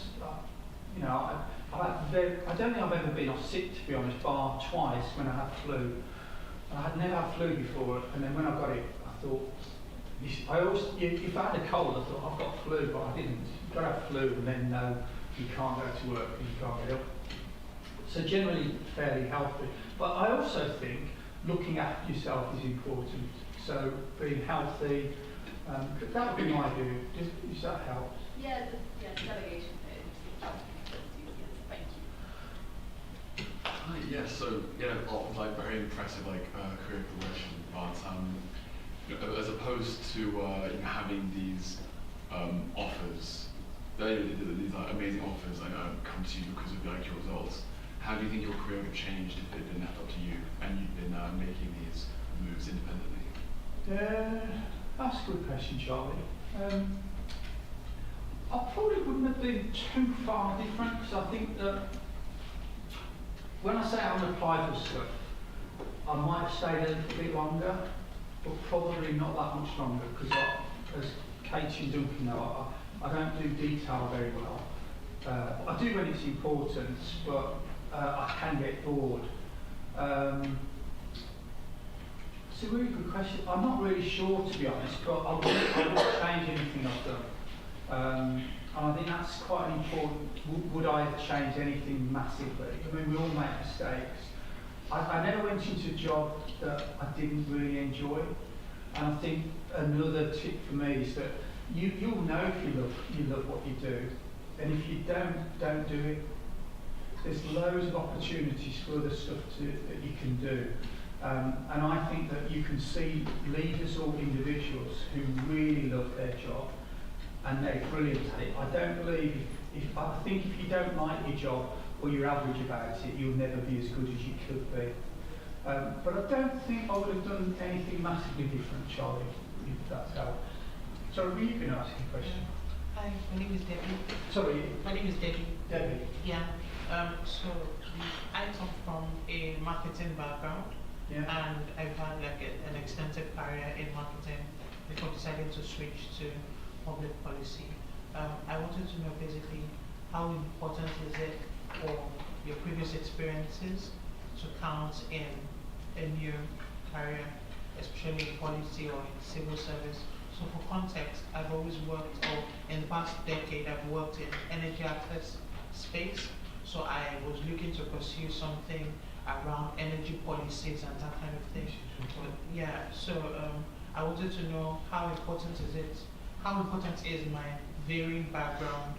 think I've ever been off sick, to be honest, bar twice when I had flu. I had never had flu before, and then when I got it, I thought, if I had a cold, I thought, I've got flu, but I didn't. You've got to have flu, and then no, you can't go to work and you can't get up. So generally fairly healthy. But I also think looking after yourself is important. So being healthy, that would be my view. Does that help? Yeah, delegation bit. Thank you. Yes, so a lot of very impressive career progression, but as opposed to having these offers, these amazing offers come to you because of your results. How do you think your career would have changed if it didn't have up to you and you'd been making these moves independently? That's a good question, Charlie. I probably wouldn't have been too far different, because I think that when I say I'm going to apply for stuff, I might have stayed a little bit longer, but probably not that much longer, because as Katie and Duncan know, I don't do detail very well. I do when it's important, but I can get bored. It's a really good question. I'm not really sure, to be honest, but I wouldn't change anything I've done. And I think that's quite an important. Would I have changed anything massively? I mean, we all make mistakes. I never went into a job that I didn't really enjoy. And I think another tip for me is that you'll know if you love what you do. And if you don't do it. There's loads of opportunities for other stuff that you can do. And I think that you can see leaders or individuals who really love their job and they're brilliant at it. I don't believe, I think if you don't like your job or you're average about it, you'll never be as good as you could be. But I don't think I would have done anything massively different, Charlie, if that's helped. So were you going to ask a question? Hi, my name is Debbie. Sorry, My name is Debbie. Debbie. Yeah. So I come from a marketing background, Yeah. and I've had like an extensive career in marketing before deciding to switch to public policy. I wanted to know basically how important is it for your previous experiences to count in a new career, especially in policy or in civil service. So for context, I've always worked, or in the past decade, I've worked in energy access space. So I was looking to pursue something around energy policies and that kind of thing. But yeah, so I wanted to know how important is my varying background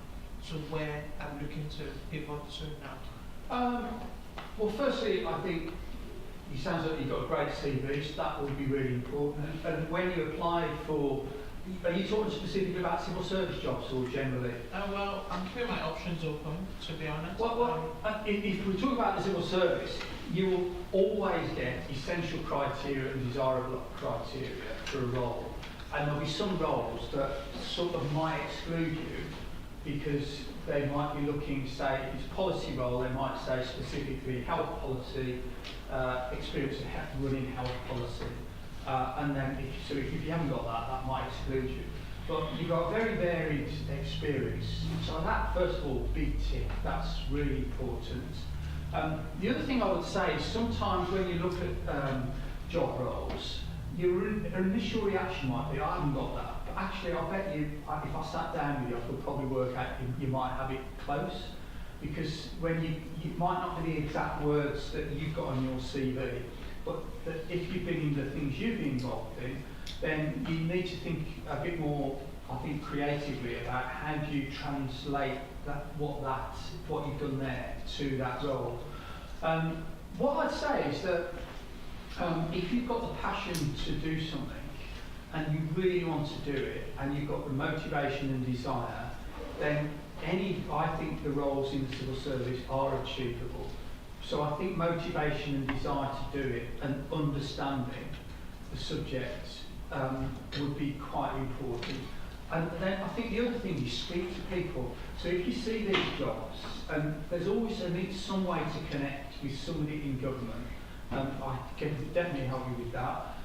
to where I'm looking to pivot to now. Well, firstly, I think it sounds like you've got a great CV, so that would be really important. And when you apply for, are you talking specifically about civil service jobs or generally? Well, I'm keeping my options open, to be honest. Well, if we talk about the civil service, you will always get essential criteria and desirable criteria for a role. And there'll be some roles that sort of might exclude you because they might be looking, say, if it's a policy role, they might say specifically health policy, experience of running health policy. And then, if you haven't got that, that might exclude you. But you've got very varied experience. So that, first of all, big tick, that's really important. The other thing I would say is sometimes when you look at job roles, your initial reaction might be, I haven't got that. But actually, I bet you, if I sat down with you, I could probably work out you might have it close. Because when you might not be the exact words that you've got on your CV, but that if you've been in the things you've been involved in, then you need to think a bit more, I think, creatively about how do you translate what you've done there to that role. What I'd say is that if you've got the passion to do something and you really want to do it and you've got the motivation and desire, then I think the roles in the civil service are achievable. So I think motivation and desire to do it and understanding the subject would be quite important. And then I think the other thing is speak to people. So if you see these jobs, there's always some way to connect with somebody in government. I can definitely help you with that.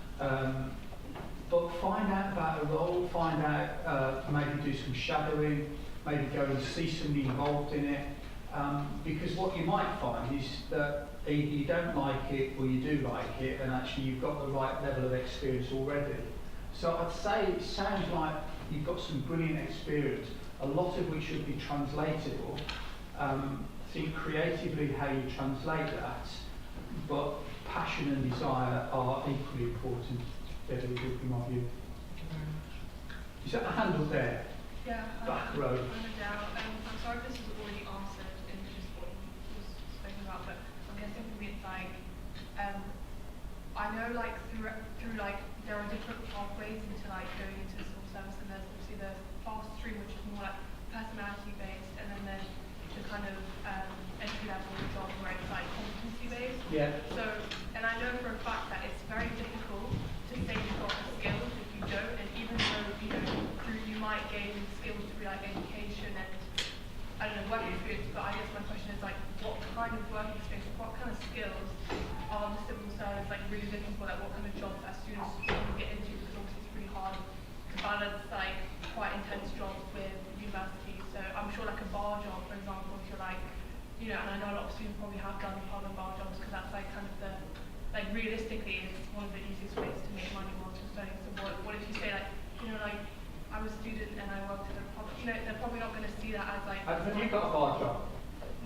But find out about a role, find out, maybe do some shadowing, maybe go and see somebody involved in it. Because what you might find is that either you don't like it or you do like it, and actually you've got the right level of experience already. So I'd say it sounds like you've got some brilliant experience, a lot of which should be translatable. Think creatively how you translate that, but passion and desire are equally important. That would be my view. Is that a handle there? Yeah. Back row. I'm sorry if this is already answered in just what you was spoken about, but I'm guessing for me it's like, I know like through like there are different pathways into like going into the civil service, and there's obviously the fast stream which is more like personality based, and then there's the kind of entry level job where it's like competency based. Yeah. So, and I know for a fact that it's very difficult to say you've got the skills if you don't, and even though you might gain skills through like education and I don't know work experience, but I guess my question is like what kind of work experience, what kind of skills are the civil service like really looking for, like what kind of jobs as soon as you get into, because obviously it's really hard to balance like quite intense jobs with university. So I'm sure like a bar job, for example, if you're like, and I know a lot of students probably have done pub and bar jobs because that's like kind of the, like realistically it's one of the easiest ways to make money whilst you're studying. So what if you say like, like I was a student and I worked at a pub, they're probably not going to see that as like. Have you got a bar job?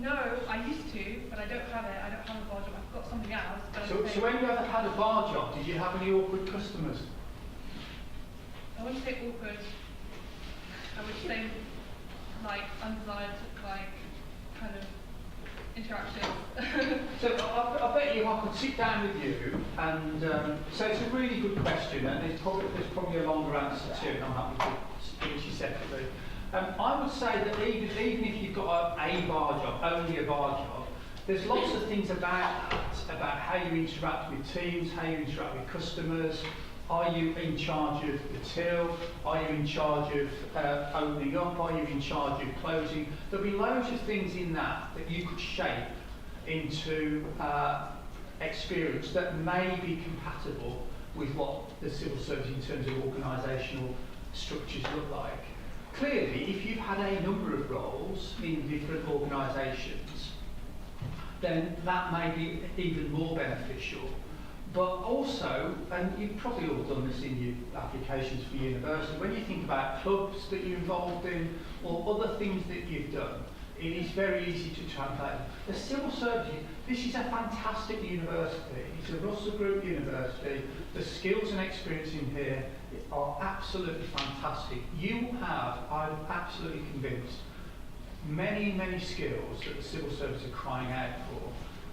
No, I used to, but I don't have it. I don't have a bar job. I've got something else. But So when you ever had a bar job, did you have any awkward customers? I wouldn't say awkward. I would say like undesired, like kind of interactions. So I bet you I could sit down with you, and so it's a really good question, and there's probably a longer answer to it, and I'm happy to finish you separately. I would say that even if you've got a bar job, only a bar job, there's lots of things about that, about how you interact with teams, how you interact with customers, Are you in charge of the till? Are you in charge of opening up? Are you in charge of closing? There'll be loads of things in that you could shape into experience that may be compatible with what the civil service in terms of organisational structures look like. Clearly, if you've had a number of roles in different organisations, then that may be even more beneficial. But also, and you've probably all done this in your applications for university, when you think about clubs that you're involved in or other things that you've done, it is very easy to translate. The civil service, this is a fantastic university. It's a Russell Group university. The skills and experience in here are absolutely fantastic. You will have, I'm absolutely convinced, many, many skills that the civil service are crying out for.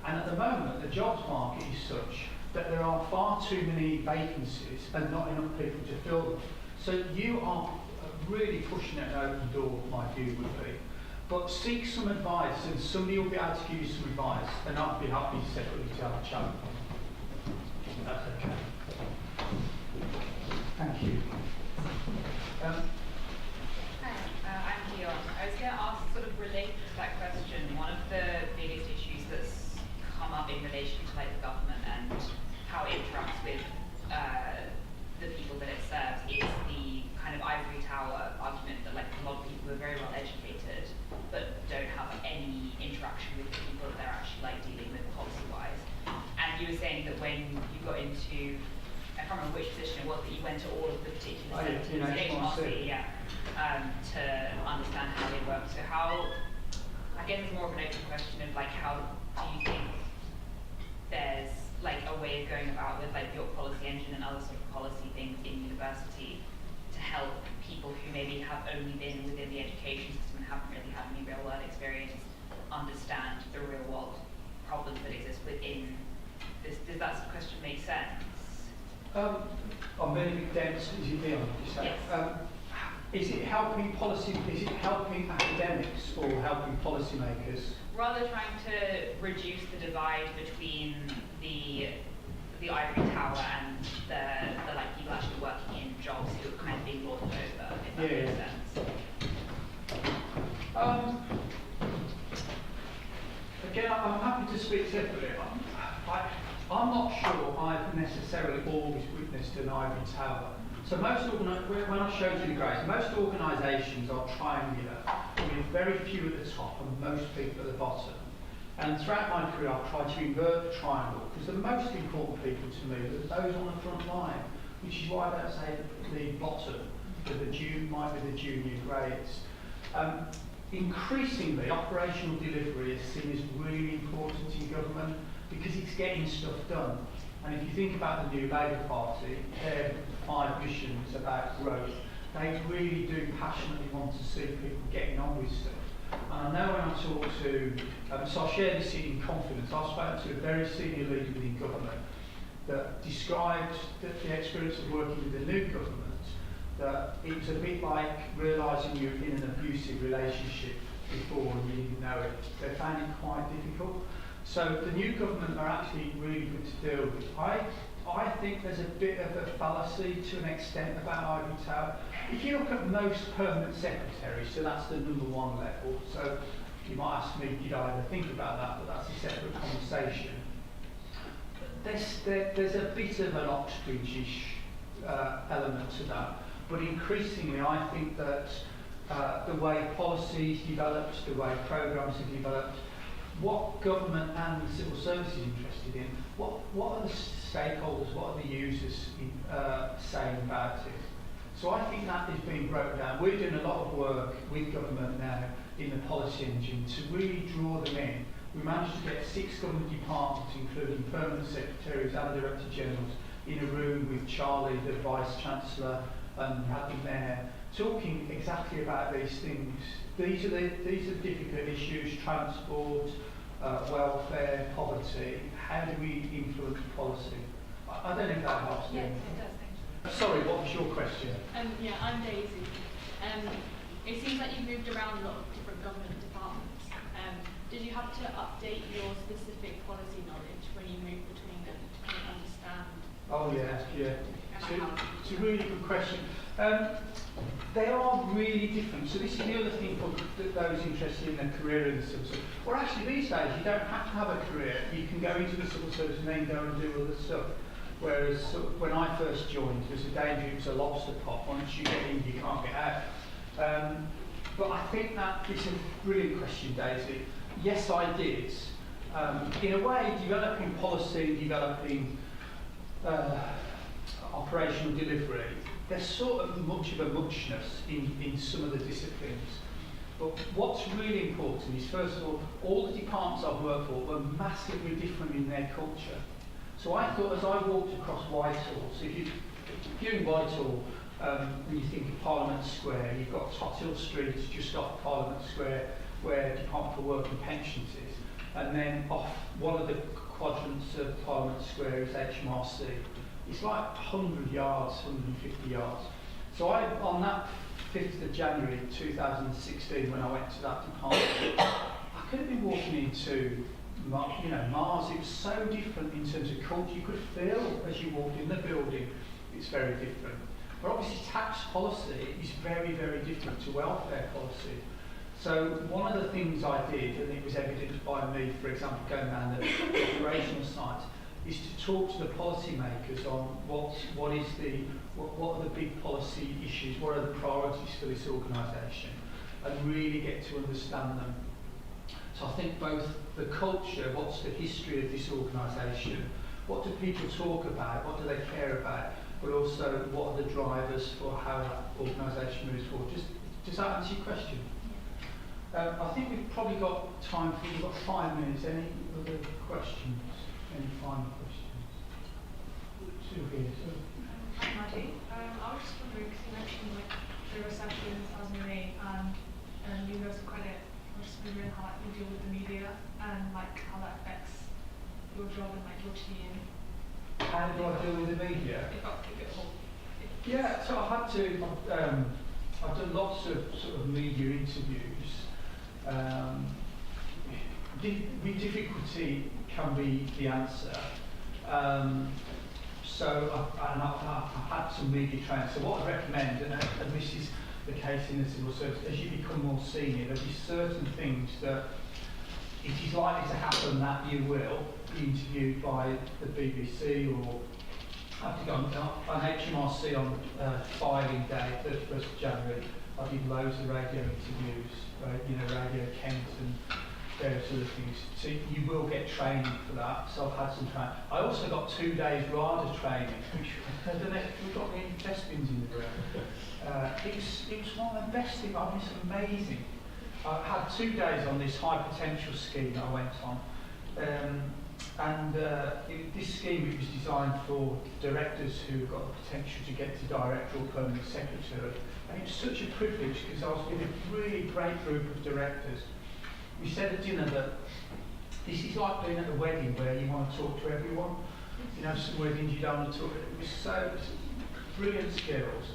And at the moment, the jobs market is such that there are far too many vacancies and not enough people to fill them. So you are really pushing at an open door, my view would be. But seek some advice, and somebody will be able to give you some advice, and I'd be happy separately to have a chat. That's okay. Thank you. Hi, I'm Dion. I was going to ask, sort of related to that question, one of the biggest issues that's come up in relation to like the government and how it interacts with the people that it serves is the kind of ivory tower argument that like a lot of people are very well educated but don't have any interaction with the people that they're actually like dealing with policy-wise. And you were saying that when you got into, I can't remember which position it was, but you went to all of the particular centres, HMRC, yeah, to understand how they work. So how, I guess it's more of an open question of like, how do you think there's like a way of going about with like your policy engine and other sort of policy things in university to help people who maybe have only been within the education system and haven't really had any real world experience understand the real world problems that exist within this? Does that question make sense? I'm being a bit dense, is it Dion, you say? Yes. Is it helping policy, is it helping academics or helping policymakers? Rather trying to reduce the divide between the ivory tower and the like people actually working in jobs who are kind of being lorded over, if that makes sense. Again, I'm happy to speak separately. I'm not sure I've necessarily always witnessed an ivory tower. So most when I showed you the grades, most organisations are triangular, with very few at the top and most people at the bottom. And throughout my career, I've tried to invert the triangle, because the most important people to me are those on the front line, which is why I don't say the bottom, but might be the junior grades. Increasingly, operational delivery is seen as really important in government because it's getting stuff done. And if you think about the new Labour Party, their 5 missions about growth, they really do passionately want to see people getting on with stuff. And I know when I talk to, so I'll share this in confidence, I've spoken to a very senior leader within government that described the experience of working with the new government, that it's a bit like realising you're in an abusive relationship before and you didn't know it. They found it quite difficult. So the new government are actually really good to deal with. I think there's a bit of a fallacy to an extent about ivory tower. If you look at most permanent secretaries, so that's the #1 level, so you might ask me, did I ever think about that, but that's a separate conversation. There's a bit of an ostrich-ish element to that, but increasingly I think that the way policy is developed, the way programmes are developed, what government and the civil service is interested in, what are the stakeholders, what are the users saying about it. So I think that is being broken down. We're doing a lot of work with government now in the policy engine to really draw them in. We managed to get 6 government departments, including permanent secretaries and director generals, in a room with Charlie, the Vice Chancellor, and had them there, talking exactly about these things. These are difficult issues: transport, welfare, poverty. How do we influence policy? I don't know if that helps. Yes, it does, thank you. Sorry, what was your question? Yeah, I'm Daisy. It seems like you've moved around a lot of different government departments. Did you have to update your specific policy knowledge when you moved between them to kind of understand? Oh yeah. How it's a really good question. They are really different. So this is the other thing for those interested in a career in the civil service. Or actually these days you don't have to have a career. You can go into the civil service and then go and do other stuff. Whereas when I first joined, there was a danger, it was a lobster pot. Once you get in, you can't get out. But I think that it's a brilliant question, Daisy. Yes, I did. In a way, developing policy, developing operational delivery, there's sort of much of a muchness in some of the disciplines. But what's really important is, first of all the departments I've worked for were massively different in their culture. So I thought, as I walked across Whitehall, so if you're in Whitehall, when you think of Parliament Square, you've got Tothill Street just off Parliament Square, where Department for Work and Pensions is. And then off one of the quadrants of Parliament Square is HMRC. It's like 100 yards, 150 yards. So on that 5th of January 2016, when I went to that department, I could have been walking into Mars. It was so different in terms of culture. You could feel as you walked in the building, it's very different. But obviously tax policy is very, very different to welfare policy. So one of the things I did, and it was evidenced by me, for example, going down the operational side, is to talk to the policymakers on what are the big policy issues, what are the priorities for this organisation, and really get to understand them. So I think both the culture, what's the history of this organisation, what do people talk about, what do they care about, but also what are the drivers for how that organisation moves forward. Does that answer your question? I think we've probably got time for, we've got 5 minutes. Any other questions? Any final questions? Two here. Hi, Maddie. I was just wondering, because you mentioned like the recession in 2008 and universal credit. I was just wondering how like, you deal with the media and like how that affects your job and like your team. How do I deal with the media? Yeah, so I've had to. I've done lots of sort of media interviews. Difficulty can be the answer. So I've had some media training. So what I recommend, and this is the case in the civil service, as you become more senior, there'll be certain things that it is likely to happen that you will be interviewed by the BBC, or I have to go on HMRC on filing day, 31st of January. I did loads of radio interviews, Radio Kent and various other things. So you will get training for that. So I've had some training. I also got 2 days RADA training, which I don't know if we've got any dustbins in the ground. It was one of the best things. I mean, it's amazing. I had 2 days on this high potential scheme that I went on. This scheme, it was designed for directors who got the potential to get to director or permanent secretary. And it was such a privilege because I was with a really great group of directors. We said at dinner that this is like being at a wedding where you want to talk to everyone. You know, some weddings you don't want to talk to. It was so brilliant skills.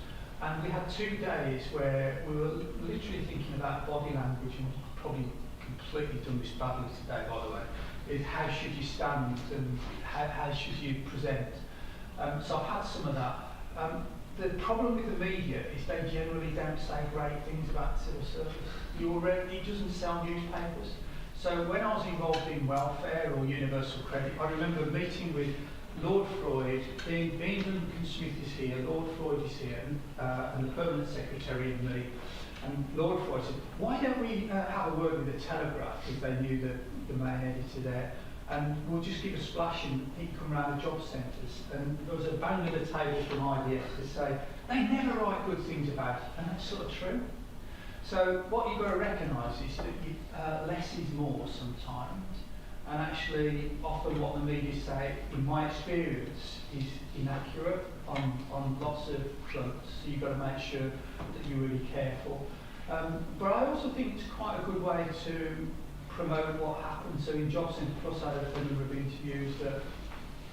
And we had 2 days where we were literally thinking about body language, and probably completely done this badly today, by the way. Is how should you stand and how should you present? So I've had some of that. The problem with the media is they generally don't say great things about the civil service. It doesn't sell newspapers. So when I was involved in welfare or universal credit, I remember meeting with Lord Freud, Dean Duncan Smith is here, Lord Freud is here, and the permanent secretary and me. And Lord Freud said, why don't we have a word with the Telegraph, because they knew the main editor there, and we'll just give a splash and he'd come round the job centres. And there was a bang at the table from IDS to say, they never write good things about it, and that's sort of true. So what you've got to recognise is that less is more sometimes, and actually often what the media say, in my experience, is inaccurate on lots of fronts. So you've got to make sure that you're really careful. But I also think it's quite a good way to promote what happens. So in Job Centre Plus I had a number of interviews that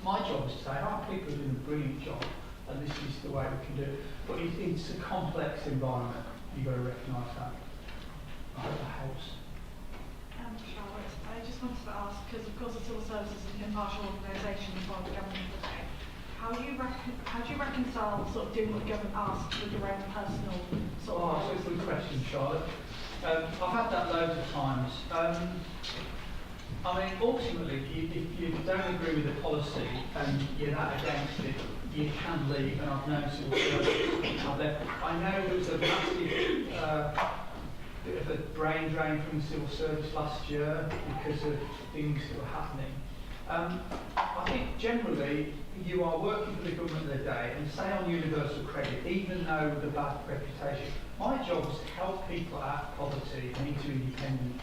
my job is to say, our people are doing a brilliant job and this is the way we can do it. But it's a complex environment. You've got to recognise that. I hope that helps. Charlotte, I just wanted to ask, because of course the civil service is an impartial organisation as well as the government today. how do you reconcile sort of doing what the government asks with your own personal sort of? Oh, that's a good question, Charlotte. I've had that loads of times. I mean, ultimately, if you don't agree with the policy and you're that against it, you can leave, and I've known civil servants have left. I know there was a massive bit of a brain drain from the civil service last year because of things that were happening. I think generally you are working for the government of the day, and say on universal credit, even though the bad reputation, my job was to help people out of poverty and into independence.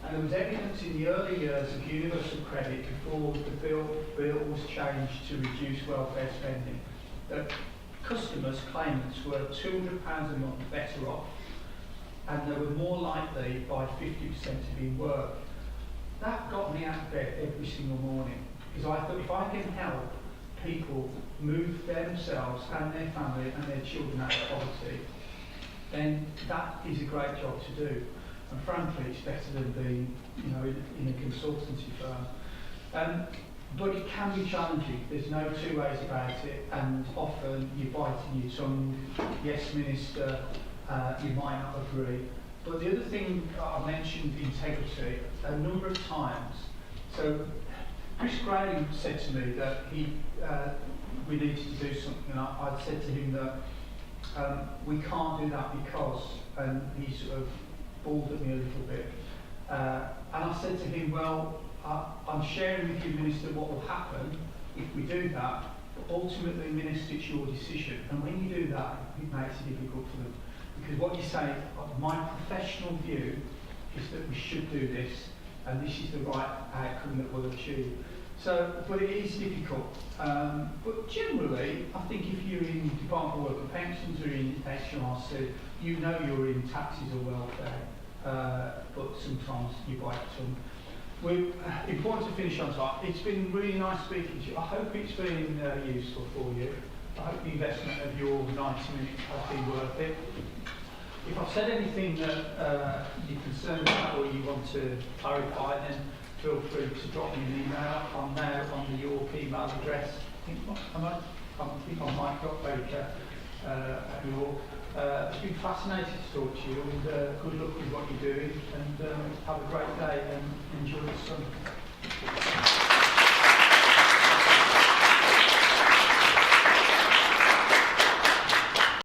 And there was evidence in the early years of universal credit before the bill was changed to reduce welfare spending, that customers, claimants, were £200 a month better off, and they were more likely by 50% to be in work. That got me out of bed every single morning, because I thought if I can help people move themselves and their family and their children out of poverty, then that is a great job to do. And frankly, it's better than being, in a consultancy firm. But it can be challenging. There's no two ways about it, and often you bite in your tongue. Yes, Minister, you might not agree. But the other thing I mentioned, integrity, a number of times. So Chris Grayling said to me that we needed to do something, and I said to him that we can't do that because, and he sort of bawled at me a little bit. And I said to him, well, I'm sharing with you, Minister, what will happen if we do that, but ultimately, Minister, it's your decision. And when you do that, it makes it difficult for them. Because what you say, my professional view is that we should do this, and this is the right outcome that we'll achieve. So, but it is difficult. But generally, I think if you're in Department of Work and Pensions or in HMRC, you know you're in taxes or welfare, but sometimes you bite tongue. We're important to finish on time. It's been really nice speaking to you. I hope it's been useful for you. I hope the investment of your 90 minutes has been worth it. If I've said anything that you're concerned about or you want to clarify, then feel free to drop me an email. I'm now on the York email address. I think I might got Baker at York. It's been fascinating to talk to you, and good luck with what you're doing, and have a great day and enjoy the sun.